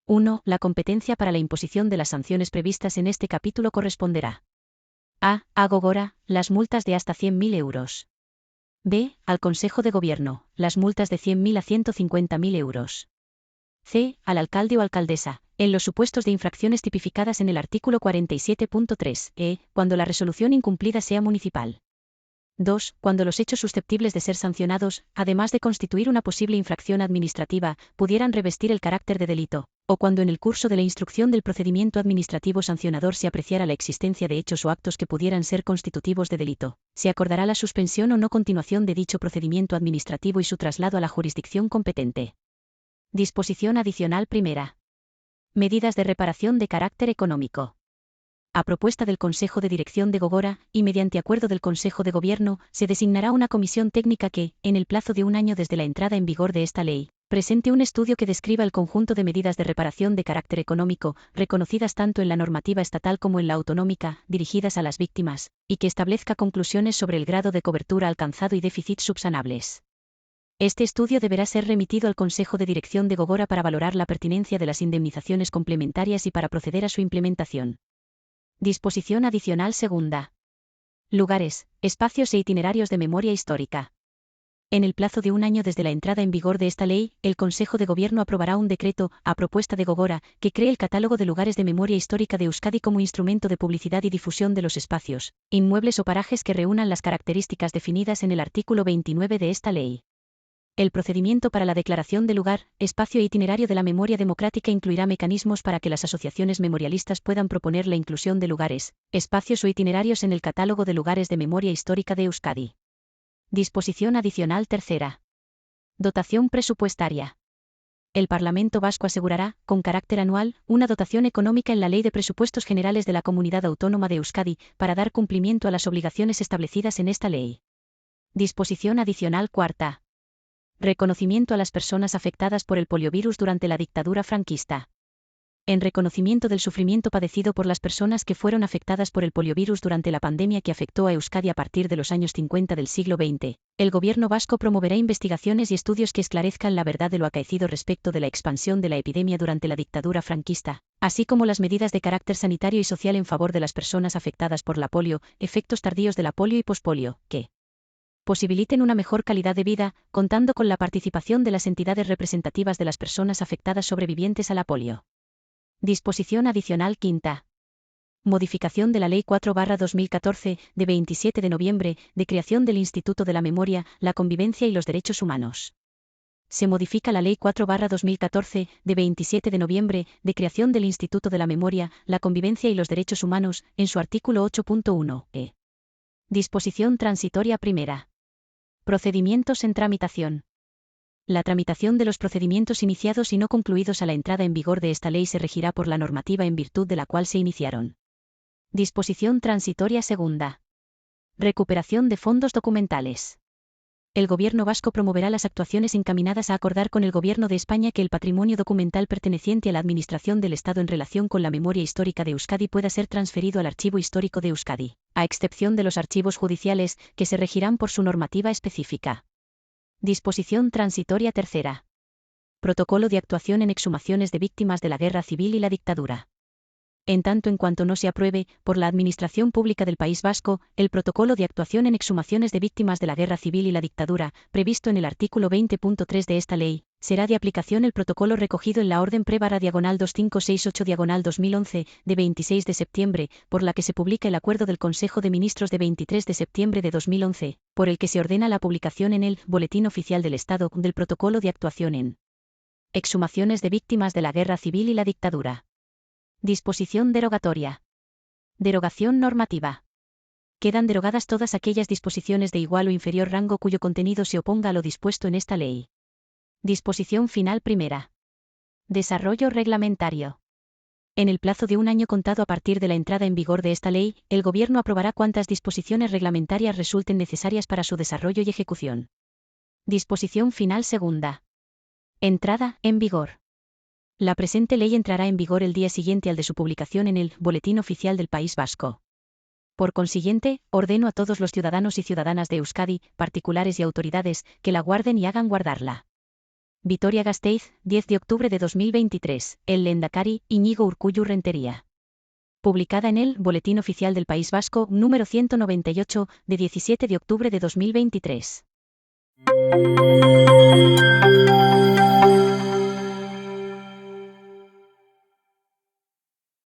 1. La competencia para la imposición de las sanciones previstas en este capítulo corresponderá a Gogora, las multas de hasta 100.000 euros. B. Al Consejo de Gobierno, las multas de 100.000 a 150.000 euros. C. Al alcalde o alcaldesa, en los supuestos de infracciones tipificadas en el artículo 47.3, cuando la resolución incumplida sea municipal. 2. Cuando los hechos susceptibles de ser sancionados, además de constituir una posible infracción administrativa, pudieran revestir el carácter de delito, o cuando en el curso de la instrucción del procedimiento administrativo sancionador se apreciara la existencia de hechos o actos que pudieran ser constitutivos de delito, se acordará la suspensión o no continuación de dicho procedimiento administrativo y su traslado a la jurisdicción competente. Disposición adicional primera. Medidas de reparación de carácter económico. A propuesta del Consejo de Dirección de Gogora, y mediante acuerdo del Consejo de Gobierno, se designará una comisión técnica que, en el plazo de un año desde la entrada en vigor de esta ley, presente un estudio que describa el conjunto de medidas de reparación de carácter económico, reconocidas tanto en la normativa estatal como en la autonómica, dirigidas a las víctimas, y que establezca conclusiones sobre el grado de cobertura alcanzado y déficits subsanables. Este estudio deberá ser remitido al Consejo de Dirección de Gogora para valorar la pertinencia de las indemnizaciones complementarias y para proceder a su implementación. Disposición adicional segunda. Lugares, espacios e itinerarios de memoria histórica. En el plazo de un año desde la entrada en vigor de esta ley, el Consejo de Gobierno aprobará un decreto, a propuesta de Gogora, que cree el catálogo de lugares de memoria histórica de Euskadi como instrumento de publicidad y difusión de los espacios, inmuebles o parajes que reúnan las características definidas en el artículo 29 de esta ley. El procedimiento para la declaración de lugar, espacio e itinerario de la memoria democrática incluirá mecanismos para que las asociaciones memorialistas puedan proponer la inclusión de lugares, espacios o itinerarios en el catálogo de lugares de memoria histórica de Euskadi. Disposición adicional tercera. Dotación presupuestaria. El Parlamento Vasco asegurará, con carácter anual, una dotación económica en la Ley de Presupuestos Generales de la Comunidad Autónoma de Euskadi, para dar cumplimiento a las obligaciones establecidas en esta ley. Disposición adicional cuarta. Reconocimiento a las personas afectadas por el poliovirus durante la dictadura franquista. En reconocimiento del sufrimiento padecido por las personas que fueron afectadas por el poliovirus durante la pandemia que afectó a Euskadi a partir de los años 50 del siglo XX, el Gobierno vasco promoverá investigaciones y estudios que esclarezcan la verdad de lo acaecido respecto de la expansión de la epidemia durante la dictadura franquista, así como las medidas de carácter sanitario y social en favor de las personas afectadas por la polio, efectos tardíos de la polio y pospolio, que posibiliten una mejor calidad de vida, contando con la participación de las entidades representativas de las personas afectadas sobrevivientes a la polio. Disposición adicional quinta. Modificación de la Ley 4/2014, de 27 de noviembre, de creación del Instituto de la Memoria, la Convivencia y los Derechos Humanos. Se modifica la Ley 4/2014, de 27 de noviembre, de creación del Instituto de la Memoria, la Convivencia y los Derechos Humanos, en su artículo 8.1. Disposición transitoria primera. Procedimientos en tramitación. La tramitación de los procedimientos iniciados y no concluidos a la entrada en vigor de esta ley se regirá por la normativa en virtud de la cual se iniciaron. Disposición transitoria segunda. Recuperación de fondos documentales. El Gobierno vasco promoverá las actuaciones encaminadas a acordar con el Gobierno de España que el patrimonio documental perteneciente a la Administración del Estado en relación con la memoria histórica de Euskadi pueda ser transferido al Archivo Histórico de Euskadi, a excepción de los archivos judiciales, que se regirán por su normativa específica. Disposición transitoria tercera. Protocolo de actuación en exhumaciones de víctimas de la guerra civil y la dictadura. En tanto en cuanto no se apruebe, por la Administración Pública del País Vasco, el protocolo de actuación en exhumaciones de víctimas de la guerra civil y la dictadura, previsto en el artículo 20.3 de esta ley, será de aplicación el protocolo recogido en la Orden Pre/2568/2011, de 26 de septiembre, por la que se publica el Acuerdo del Consejo de Ministros de 23 de septiembre de 2011, por el que se ordena la publicación en el Boletín Oficial del Estado del protocolo de actuación en exhumaciones de víctimas de la guerra civil y la dictadura. Disposición derogatoria. Derogación normativa. Quedan derogadas todas aquellas disposiciones de igual o inferior rango cuyo contenido se oponga a lo dispuesto en esta ley. Disposición final primera. Desarrollo reglamentario. En el plazo de un año contado a partir de la entrada en vigor de esta ley, el Gobierno aprobará cuantas disposiciones reglamentarias resulten necesarias para su desarrollo y ejecución. Disposición final segunda. Entrada en vigor. La presente ley entrará en vigor el día siguiente al de su publicación en el Boletín Oficial del País Vasco. Por consiguiente, ordeno a todos los ciudadanos y ciudadanas de Euskadi, particulares y autoridades, que la guarden y hagan guardarla. Vitoria-Gasteiz, 10 de octubre de 2023, el Lehendakari, Iñigo Urkullu Rentería. Publicada en el Boletín Oficial del País Vasco, número 198, de 17 de octubre de 2023.